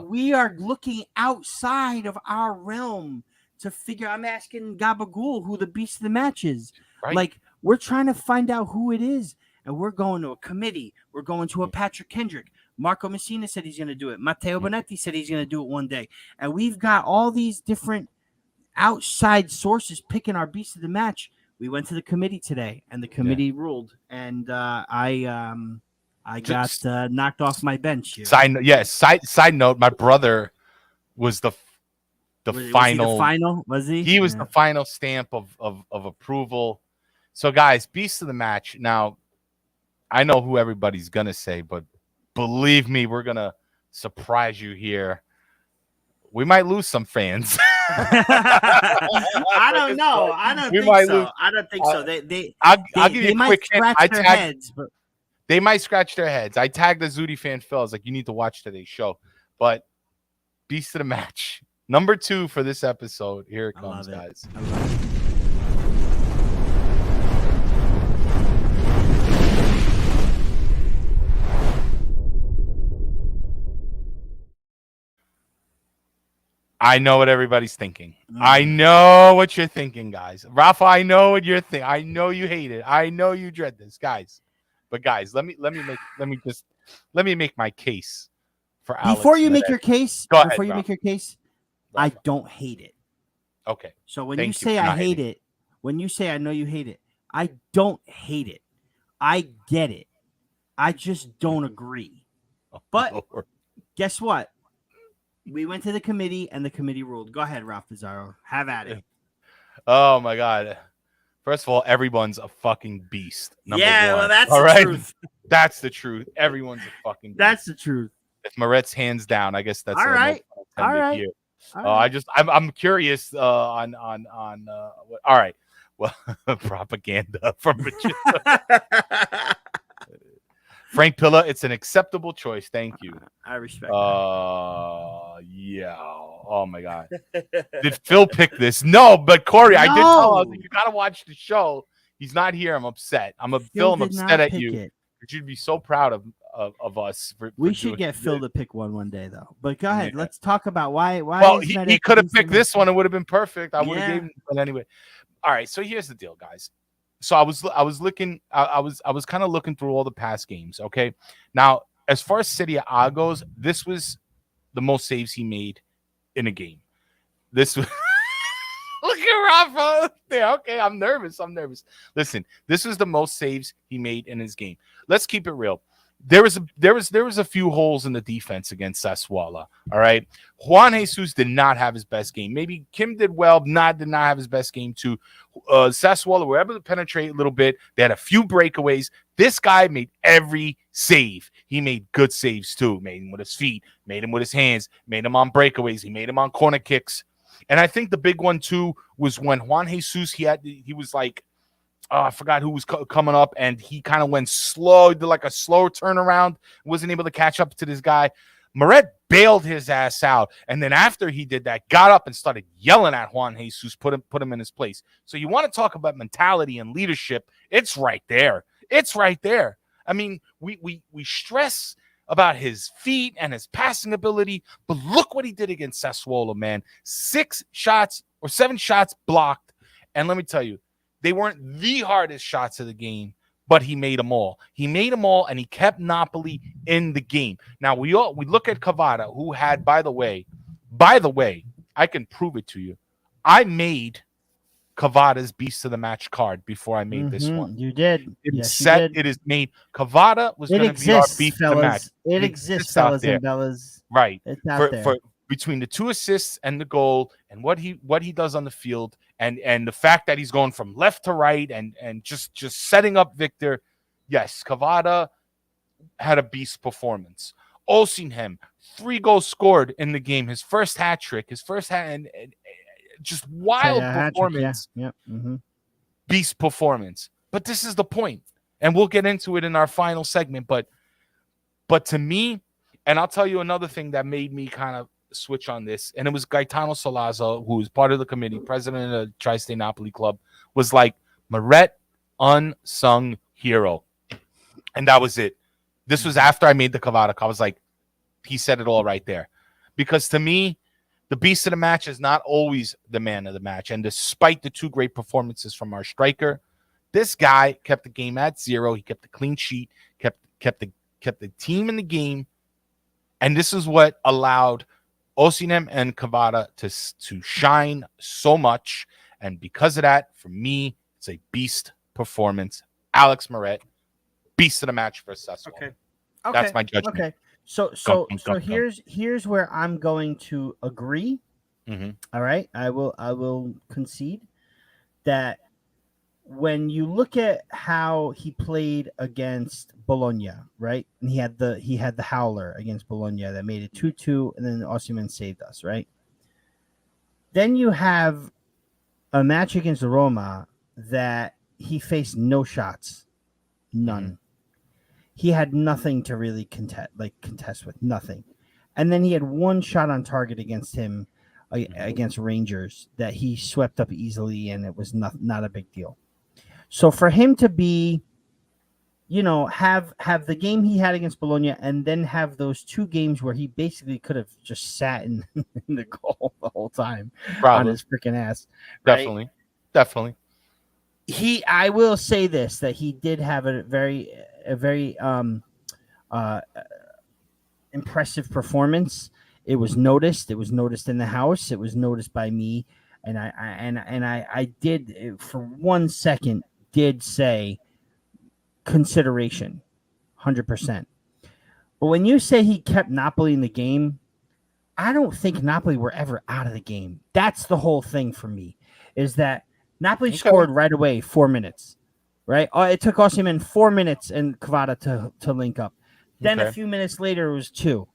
We are looking outside of our realm to figure. I'm asking Gabagool who the Beast of the Match is. Right. Like, we're trying to find out who it is, and we're going to a committee. We're going to a Patrick Kendrick. Marco Messina said he's going to do it. Matteo Bonetti said he's going to do it one day. And we've got all these different outside sources picking our Beast of the Match. We went to the committee today, and the committee ruled. And I got knocked off my bench here. Side note, my brother was the final. Was he? He was the final stamp of approval. So, guys, Beast of the Match. Now, I know who everybody's going to say, but believe me, we're going to surprise you here. We might lose some fans. I don't know. I don't think so. I'll give you a quick hint. But they might scratch their heads. I tagged the Zudi fan Phil. I was like, you need to watch today's show. But Beast of the Match. Number 2 for this episode. Here it comes, guys. I know what everybody's thinking. I know what you're thinking, guys. Rafa, I know what you're thinking. I know you hate it. I know you dread this, guys. But guys, let me make my case for Alex. Before you make your case, I don't hate it. Okay. So when you say I hate it, when you say I know you hate it, I don't hate it. I get it. I just don't agree. But guess what? We went to the committee, and the committee ruled. Go ahead, Raff Bizarro. Have at it. Oh, my God. First of all, everyone's a fucking beast. Number one. Well, that's the truth. That's the truth. Everyone's a fucking beast. That's the truth. If Moret's hands down, I guess that's all right. All right. I'm curious on what. All right. Well, propaganda from Richard. Frank Pilla, it's an acceptable choice. Thank you. I respect Yeah. Oh my God. Did Phil pick this? No, but Corey, I did tell him, you gotta watch the show. He's not here. I'm upset. I'm upset at you. But you'd be so proud of us. We should get Phil to pick one day, though. But go ahead. Let's talk about why. Well, he could have picked this one. It would have been perfect. I would have given him, but anyway. All right. So here's the deal, guys. So I was looking. I was kind of looking through all the past games. Okay. Now, as far as Serie A goes, this was the most saves he made in a game. This was. Look at Rafa there. Okay, I'm nervous. Listen, this was the most saves he made in his game. Let's keep it real. There was a few holes in the defense against Sassuolo. All right, Juan Jesus did not have his best game. Maybe Kim did well, did not have his best game too. Sassuolo were able to penetrate a little bit. They had a few breakaways. This guy made every save. He made good saves too. Made him with his feet, made him with his hands, made him on breakaways. He made him on corner kicks. And I think the big one too was when Juan Jesus, he was like, I forgot who was coming up, and he kind of went slow, did like a slow turnaround, wasn't able to catch up to this guy. Meret bailed his ass out, and then after he did that, got up and started yelling at Juan Jesus, put him in his place. So you want to talk about mentality and leadership? It's right there. I mean, we stress about his feet and his passing ability, but look what he did against Sassuolo, man. 7 shots blocked, and let me tell you, they weren't the hardest shots of the game, but he made them all. And he kept Napoli in the game. Now we look at Kvara, who had, by the way, I can prove it to you. I made Kvara's Beast of the Match card before I made this one. You did. It is made. Kvara was going to be our Beast of the Match. It exists, fellas and bellas. Right. It's out there. For between the 2 assists and the goal and what he does on the field and the fact that he's going from left to right and just setting up Victor. Yes, Kvara had a beast performance. Osimhen, 3 goals scored in the game. His first hat trick, and just wild performance. Yep. Mm-hmm. Beast performance. But this is the point. And we'll get into it in our final segment. But to me, and I'll tell you another thing that made me kind of switch on this, and it was Gaetano Salazzo, who was part of the committee, president of the Tri-State Napoli Club, was like, Meret, unsung hero. And that was it. This was after I made the Kvara. I was like, he said it all right there. Because to me, the beast of the match is not always the man of the match. And despite the 2 great performances from our striker, this guy kept the game at 0. He kept the clean sheet, kept the team in the game. And this is what allowed Osimhen and Kvara to shine so much. And because of that, for me, it's a beast performance. Alex Meret, beast of the match for Sassuolo. Okay. That's my judgment. Okay. So here's where I'm going to agree. Mm-hmm. All right. I will concede that when you look at how he played against Bologna, right? And he had the howler against Bologna that made it 2-2, and then Osimhen saved us, right? Then you have a match against Roma that he faced no shots. None. Mm-hmm. He had nothing to really contest with, nothing. And then he had 1 shot on target against him against Rangers that he swept up easily, and it was not a big deal. So for him to be, have the game he had against Bologna and then have those 2 games where he basically could have just sat in the goal the whole time on his freaking ass. Right? Definitely. I will say this, that he did have a very impressive performance. It was noticed. It was noticed in the house. It was noticed by me, and I did for 1 second did say consideration, 100%. But when you say he kept Napoli in the game, I don't think Napoli were ever out of the game. That's the whole thing for me, is that Napoli scored right away, 4 minutes. Right? It took Osimhen 4 minutes and Kvara to link up. Then a few minutes later, it was 2.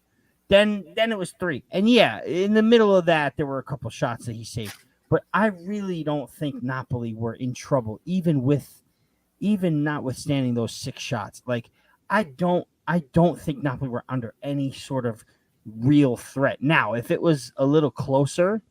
Then it was 3. And yeah, in the middle of that, there were a couple shots that he saved. But I really don't think Napoli were in trouble, even notwithstanding those 6 shots. Like, I don't think Napoli were under any sort of real threat. Now, if it was a little closer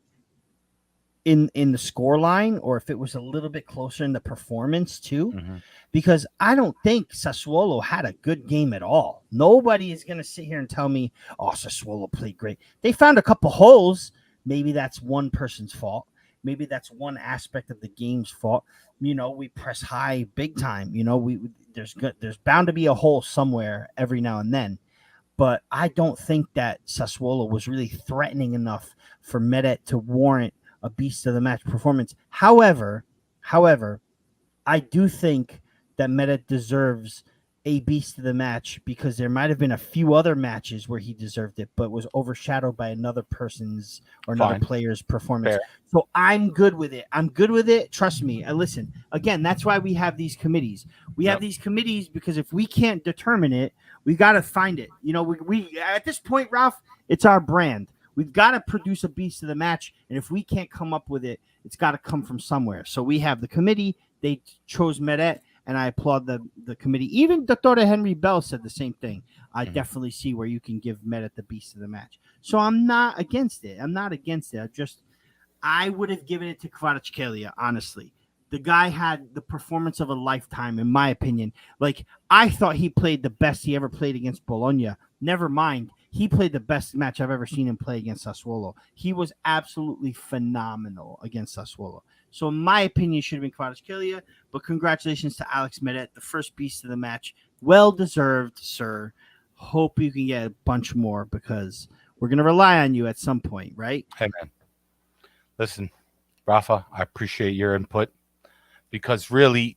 in the score line, or if it was a little bit closer in the performance too, Mm-hmm. because I don't think Sassuolo had a good game at all. Nobody is going to sit here and tell me, oh, Sassuolo played great. They found a couple holes. Maybe that's one person's fault. Maybe that's one aspect of the game's fault. We press high big time. There's bound to be a hole somewhere every now and then. But I don't think that Sassuolo was really threatening enough for Meret to warrant a beast of the match performance. However, I do think that Meret deserves a beast of the match because there might have been a few other matches where he deserved it, but was overshadowed by another person's or another player's performance. Fair. So I'm good with it. Trust me. Listen, again, that's why we have these committees. We have these committees because if we can't determine it, we got to find it. We at this point, Ralph, it's our brand. We've got to produce a beast of the match, and if we can't come up with it, it's got to come from somewhere. So we have the committee. They chose Meret, and I applaud the committee. Even Dr. Henry Bell said the same thing. I definitely see where you can give Meret the beast of the match. So I'm not against it. I would have given it to Kvaratskhelia, honestly. The guy had the performance of a lifetime, in my opinion. Like, I thought he played the best he ever played against Bologna. Never mind. He played the best match I've ever seen him play against Sassuolo. He was absolutely phenomenal against Sassuolo. So, in my opinion, it should have been Kvaratskhelia. But congratulations to Alex Meret, the first beast of the match. Well deserved, sir. Hope you can get a bunch more because we're going to rely on you at some point, right? Hey, man. Listen, Rafa, I appreciate your input because really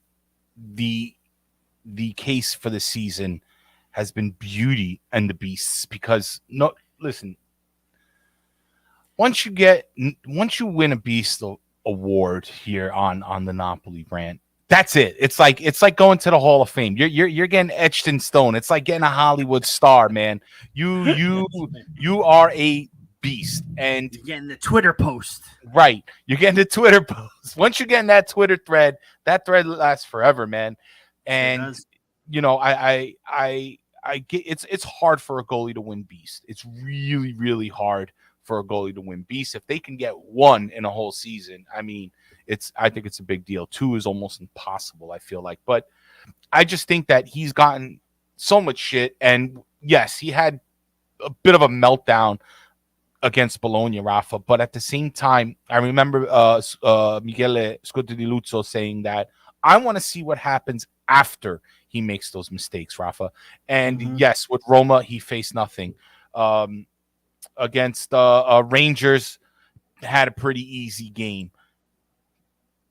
the case for the season has been Beauty and the Beasts because once you win a Beast award here on the Napoli Rant, that's it. It's like going to the Hall of Fame. You're getting etched in stone. It's like getting a Hollywood star, man. You are a beast, and you're getting the Twitter post. Right, you're getting the Twitter post. Once you get in that Twitter thread, that thread lasts forever, man. And I get it's hard for a goalie to win Beast. It's really, really hard for a goalie to win Beast. If they can get one in a whole season, I think it's a big deal. Two is almost impossible, I feel like. But I just think that he's gotten so much shit. And yes, he had a bit of a meltdown against Bologna, Rafa. But at the same time, I remember Michele Scotti di Luzzo saying that I want to see what happens after he makes those mistakes, Rafa. And yes, with Roma, he faced nothing. Against Rangers, had a pretty easy game.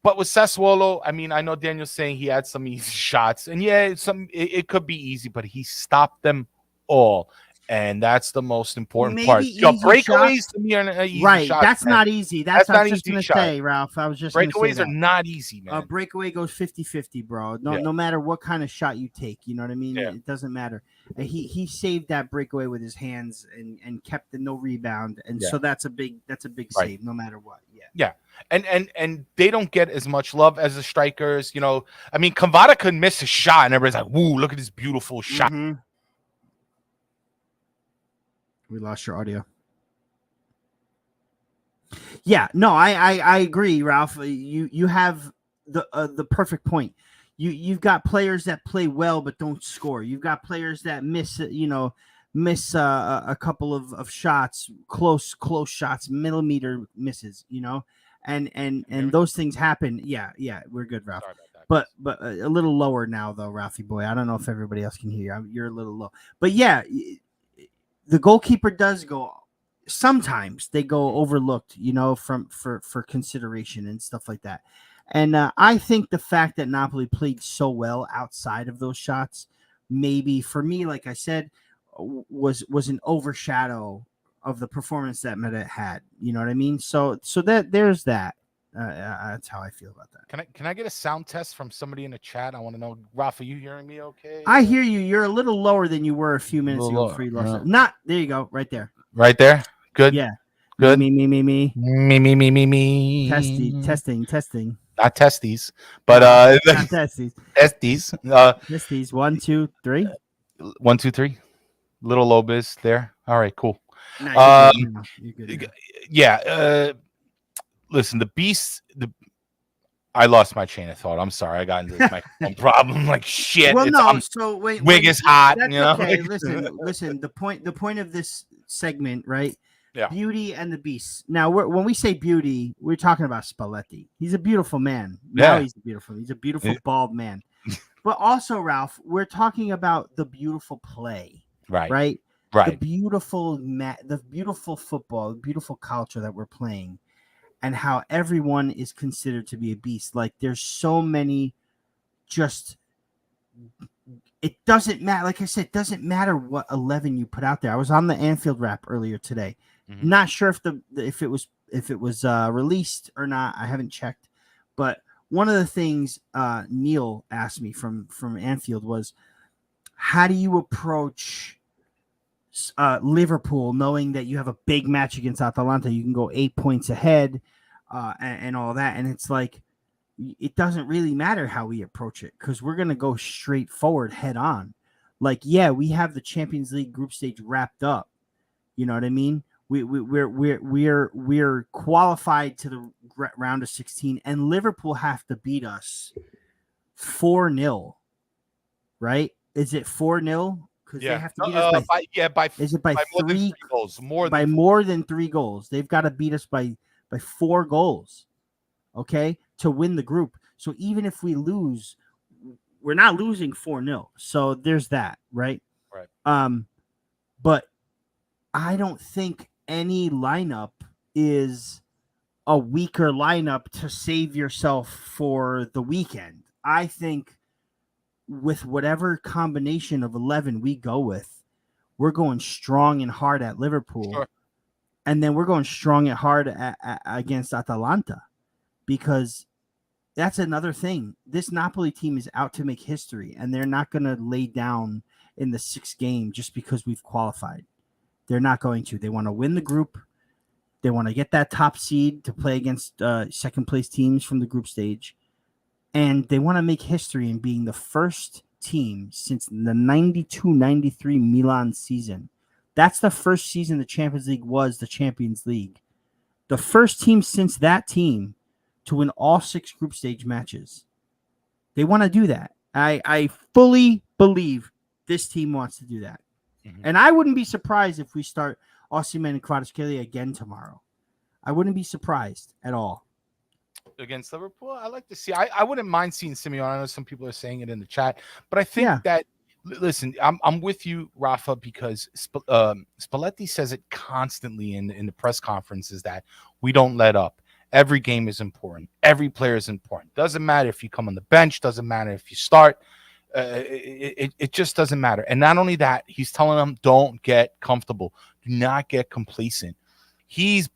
But with Sassuolo, I know Daniel's saying he had some easy shots. And yeah, it could be easy, but he stopped them all. And that's the most important part. Breakaways to me are easy shots, that's man. not easy. That's what I was just going to say, Ralph. I was just going to say breakaways are not easy, man. A breakaway goes 50-50, bro. No matter what kind of shot you take, you know what I mean? Yeah. It doesn't matter. He saved that breakaway with his hands and kept the no rebound, and so that's a big save, no matter what. Yeah. And they don't get as much love as the strikers. Kvara could miss a shot, and everybody's like, "Woo, look at this beautiful shot." We lost your audio. Yeah, no, I agree, Ralph. You have the perfect point. You've got players that play well but don't score. You've got players that miss a couple of shots, close shots, millimeter misses. And those things happen. Yeah, we're good, Ralph. But a little lower now, though, Ralphie boy. I don't know if everybody else can hear you. You're a little low. But yeah. The goalkeeper does go. Sometimes they go overlooked, for consideration and stuff like that. And I think the fact that Napoli played so well outside of those shots, maybe for me, like I said, was an overshadow of the performance that Meret had. You know what I mean? So that there's that. That's how I feel about that. Can I get a sound test from somebody in the chat? I want to know, Rafa, you hearing me okay? I hear you. You're a little lower than you were a few minutes ago. Not there. You go. Right there. Right there. Good. Yeah. Good. Me. Me. Testing. Not testes, but not testes. testes. Testes. 1, 2, 3. 1, 2, 3. Little Lobez there. All right, cool. Nah, you're good now. Yeah. Listen, the Beast. I lost my chain of thought. I'm sorry. I got into this microphone problem. Like shit. Well, It's no. So wait, wig is hot. that's You know. okay. Listen. The point of this segment, right? Yeah. Beauty and the Beast. Now, when we say beauty, we're talking about Spalletti. He's a beautiful man. Now he's a beautiful bald man. But also, Ralph, we're talking about the beautiful play, right? The beautiful the beautiful football, the beautiful culture that we're playing, and how everyone is considered to be a beast. Like there's so many, it doesn't matter. Like I said, it doesn't matter what 11 you put out there. I was on the Anfield wrap earlier today. Mm-hmm. Not sure if it was released or not. I haven't checked, but one of the things Neil asked me from Anfield was, how do you approach Liverpool, knowing that you have a big match against Atalanta? You can go 8 points ahead and all that. And it's like, it doesn't really matter how we approach it because we're going to go straight forward head on. Like, yeah, we have the Champions League group stage wrapped up. You know what I mean? We're qualified to the round of 16, and Liverpool have to beat us 4-0, right? Is it 4-0? Because they have to beat us by three goals? More than 3 goals. They've got to beat us by 4 goals, okay, to win the group. So even if we lose, we're not losing 4-0. So there's that, right? Right. But I don't think any lineup is a weaker lineup to save yourself for the weekend. I think with whatever combination of 11 we go with, we're going strong and hard at Liverpool. Sure. And then we're going strong and hard against Atalanta, because that's another thing. This Napoli team is out to make history, and they're not going to lay down in the 6th game just because we've qualified. They're not going to. They want to win the group. They want to get that top seed to play against second-place teams from the group stage. And they want to make history in being the first team since the 92-93 Milan season. That's the first season the Champions League was the Champions League. The first team since that team to win all 6 group stage matches. They want to do that. I fully believe this team wants to do that. Mm-hmm. And I wouldn't be surprised if we start Osimhen and Kvaratskhelia again tomorrow. I wouldn't be surprised at all. Against Liverpool, I like to see. I wouldn't mind seeing Simeone. I know some people are saying it in the chat, but I think that, listen, I'm with you, Rafa, because Spalletti says it constantly in the press conferences that we don't let up. Every game is important. Every player is important. Doesn't matter if you come on the bench. Doesn't matter if you start. It just doesn't matter. And not only that, he's telling them, don't get comfortable. Do not get complacent. He's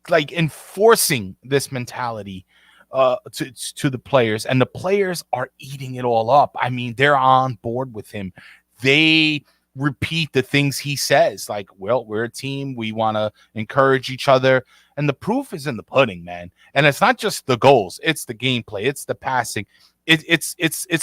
like enforcing this mentality to the players, and the players are eating it all up. I mean, they're on board with him. They repeat the things he says, like, well, we're a team. We want to encourage each other. And the proof is in the pudding, man. And it's not just the goals. It's the gameplay. It's the passing. It's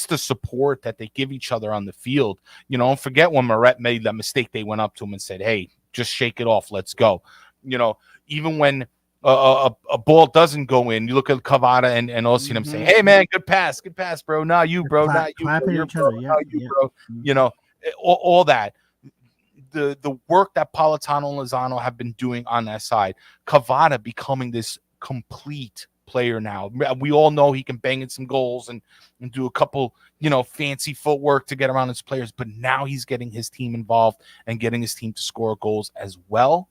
the support that they give each other on the field. You know, don't forget when Meret made that mistake, they went up to him and said, hey, just shake it off. Let's go. You know, even when a ball doesn't go in, you look at Kvara and Osimhen say, hey, man, good pass, bro. Not you, bro. Not you, bro. You're bro. Not you, bro. You know, all that. The work that Politano and Lozano have been doing on that side, Kvara becoming this complete player now. We all know he can bang in some goals and do a couple, you know, fancy footwork to get around his players, but now he's getting his team involved and getting his team to score goals as well.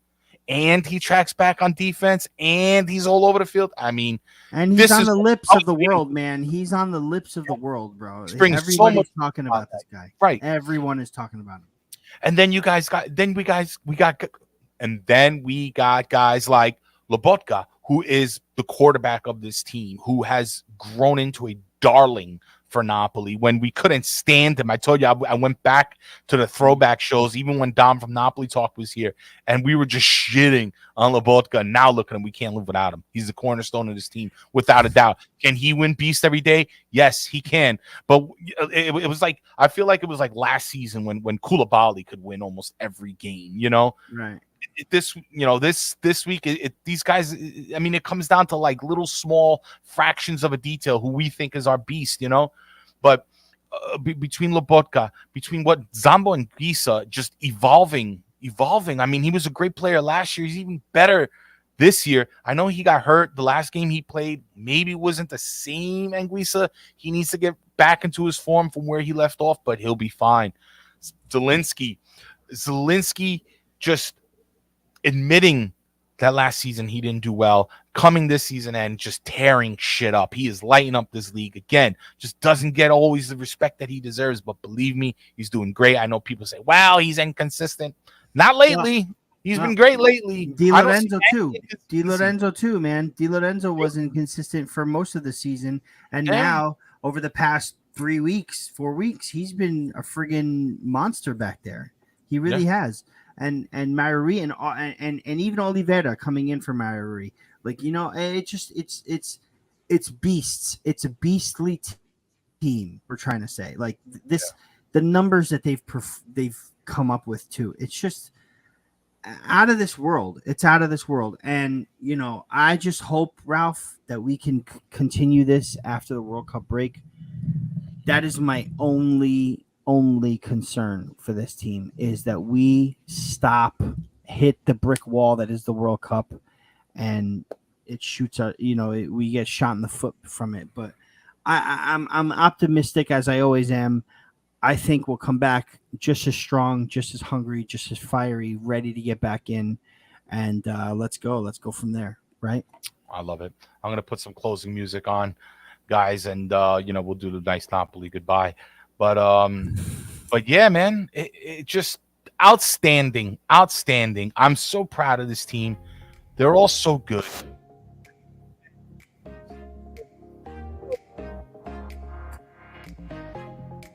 And he tracks back on defense, and he's all over the field. I mean, and he's on the lips of the world, man. He's on the lips of the world, bro. Everybody's talking about this guy, right? Everyone is talking about him. And then we got guys like Lobotka, who is the quarterback of this team, who has grown into a darling for Napoli when we couldn't stand him. I told you I went back to the throwback shows, even when Dom from Napoli Talk was here, and we were just shitting on Lobotka. And now look at him. We can't live without him. He's the cornerstone of this team, without a doubt. Can he win Beast every day? Yes, he can. But it was like, I feel like it was like last season when Koulibaly could win almost every game, you know? Right. This week, these guys, I mean, it comes down to like little small fractions of a detail who we think is our beast, you know. But between Lobotka, between what Zambo and Khvicha just evolving. I mean, he was a great player last year. He's even better this year. I know he got hurt the last game he played. Maybe wasn't the same Khvicha. He needs to get back into his form from where he left off, but he'll be fine. Zielinski just admitting that last season he didn't do well, coming this season and just tearing shit up. He is lighting up this league again. Just doesn't get always the respect that he deserves, but believe me, he's doing great. I know people say, wow, he's inconsistent. Not lately. He's been great lately. Di Lorenzo too. Di Lorenzo too, man. Di Lorenzo was inconsistent for most of the season, and now over the past 4 weeks, he's been a friggin' monster back there. He really has. And Maruri and even Oliveira coming in for Maruri, like, you know, it's beasts. It's a beastly team. We're trying to say, like, this, the numbers that they've come up with too. It's just out of this world. It's out of this world. And you know, I just hope, Ralph, that we can continue this after the World Cup break. That is my only concern for this team, is that we hit the brick wall that is the World Cup, and it shoots out, you know, we get shot in the foot from it. But I'm optimistic, as I always am. I think we'll come back just as strong, just as hungry, just as fiery, ready to get back in, and let's go from there. Right. I love it. I'm gonna put some closing music on, guys, and you know, we'll do the nice Napoli goodbye. But yeah, man, it just outstanding. I'm so proud of this team. They're all so good.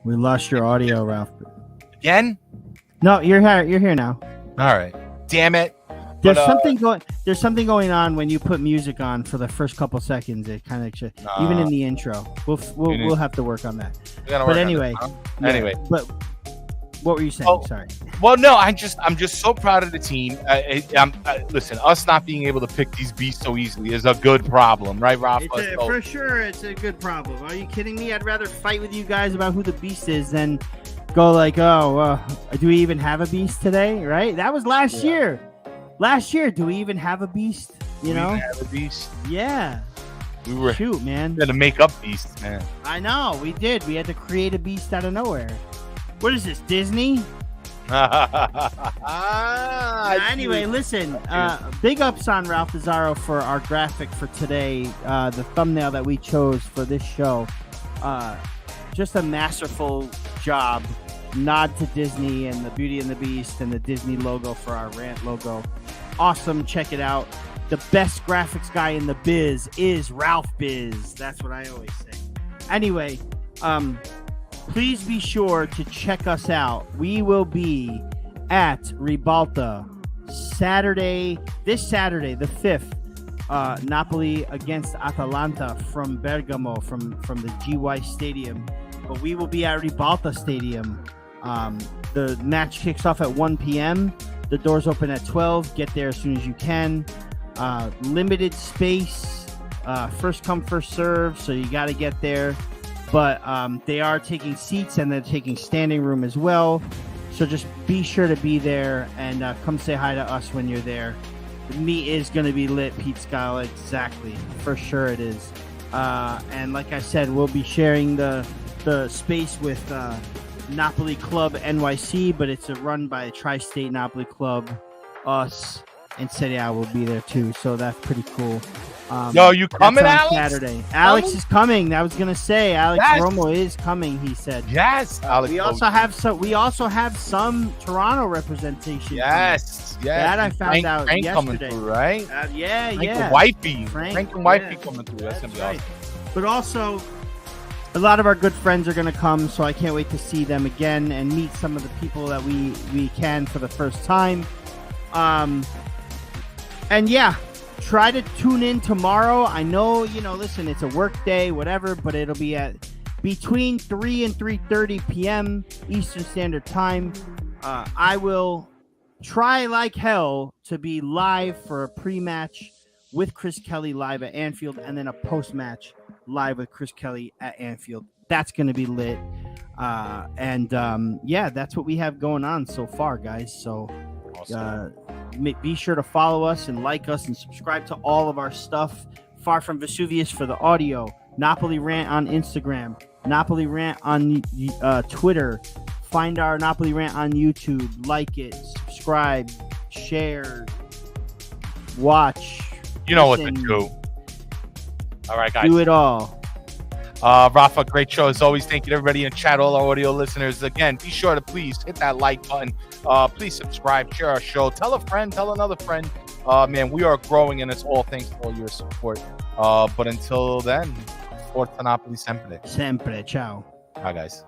We lost your audio, Ralph. Again? No, you're here now. All right. Damn it. There's something going on when you put music on for the first couple seconds. It kind of even in the intro. We'll have to work on that. But anyway, But what were you saying? Sorry. Well, no, I'm just so proud of the team. Listen, us not being able to pick these beasts so easily is a good problem, right, Raff? For sure, it's a good problem. Are you kidding me? I'd rather fight with you guys about who the beast is than go like, do we even have a beast today? Right? That was last year. Last year, do we even have a beast? You know, have a beast. Yeah. Man. We had to make up beasts, man. I know, we did. We had to create a beast out of nowhere. What is this, Disney? Anyway, listen. Big ups on Ralph Pizarro for our graphic for today. The thumbnail that we chose for this show. Just a masterful job. Nod to Disney and the Beauty and the Beast and the Disney logo for our Rant logo. Awesome. Check it out. The best graphics guy in the biz is Ralph Biz. That's what I always say. Anyway, please be sure to check us out. We will be at Ribalta this Saturday, the 5th. Napoli against Atalanta from Bergamo, from the GY Stadium. But we will be at Ribalta Stadium. The match kicks off at 1 p.m. The doors open at 12. Get there as soon as you can. Limited space, first come, first serve, so you got to get there. But they are taking seats and they're taking standing room as well. So just be sure to be there and come say hi to us when you're there. The meet is going to be lit, Pete Scala. Exactly. For sure it is. And like I said, we'll be sharing the space with Napoli Club NYC, but it's run by a Tri-State Napoli Club. Us and Serie A will be there too, so that's pretty cool. Yo, you coming, Alex? Saturday. Alex is coming. I was gonna say Alex Romo is coming. He said yes. Alex. We also have some Toronto representation. Yes. That I found out Frank yesterday. Coming through, right? Yeah. And wifey. Frank and wifey coming through. That's gonna be awesome. But also, A lot of our good friends are going to come, so I can't wait to see them again and meet some of the people that we can for the first time. And yeah, try to tune in tomorrow. I know, listen, it's a work day, whatever, but it'll be at between 3 and 3:30 p.m. Eastern Standard Time. I will try like hell to be live for a pre-match with Chris Kelly live at Anfield, and then a post-match live with Chris Kelly at Anfield. That's going to be lit. Yeah, that's what we have going on so far, guys. So be sure to follow us and like us and subscribe to all of our stuff. Far from Vesuvius for the audio. Napoli Rant on Instagram. Napoli Rant on Twitter. Find our Napoli Rant on YouTube. Like it. Subscribe. Share. Watch. You know listen. What to do. All right, guys. Do it all. Rafa, great show as always. Thank you to everybody in chat, all our audio listeners. Again, be sure to please hit that like button. Please subscribe, share our show. Tell a friend, tell another friend. Man, we are growing, and it's all thanks to all your support. But until then, Forza Napoli sempre. Sempre. Ciao. Bye, guys.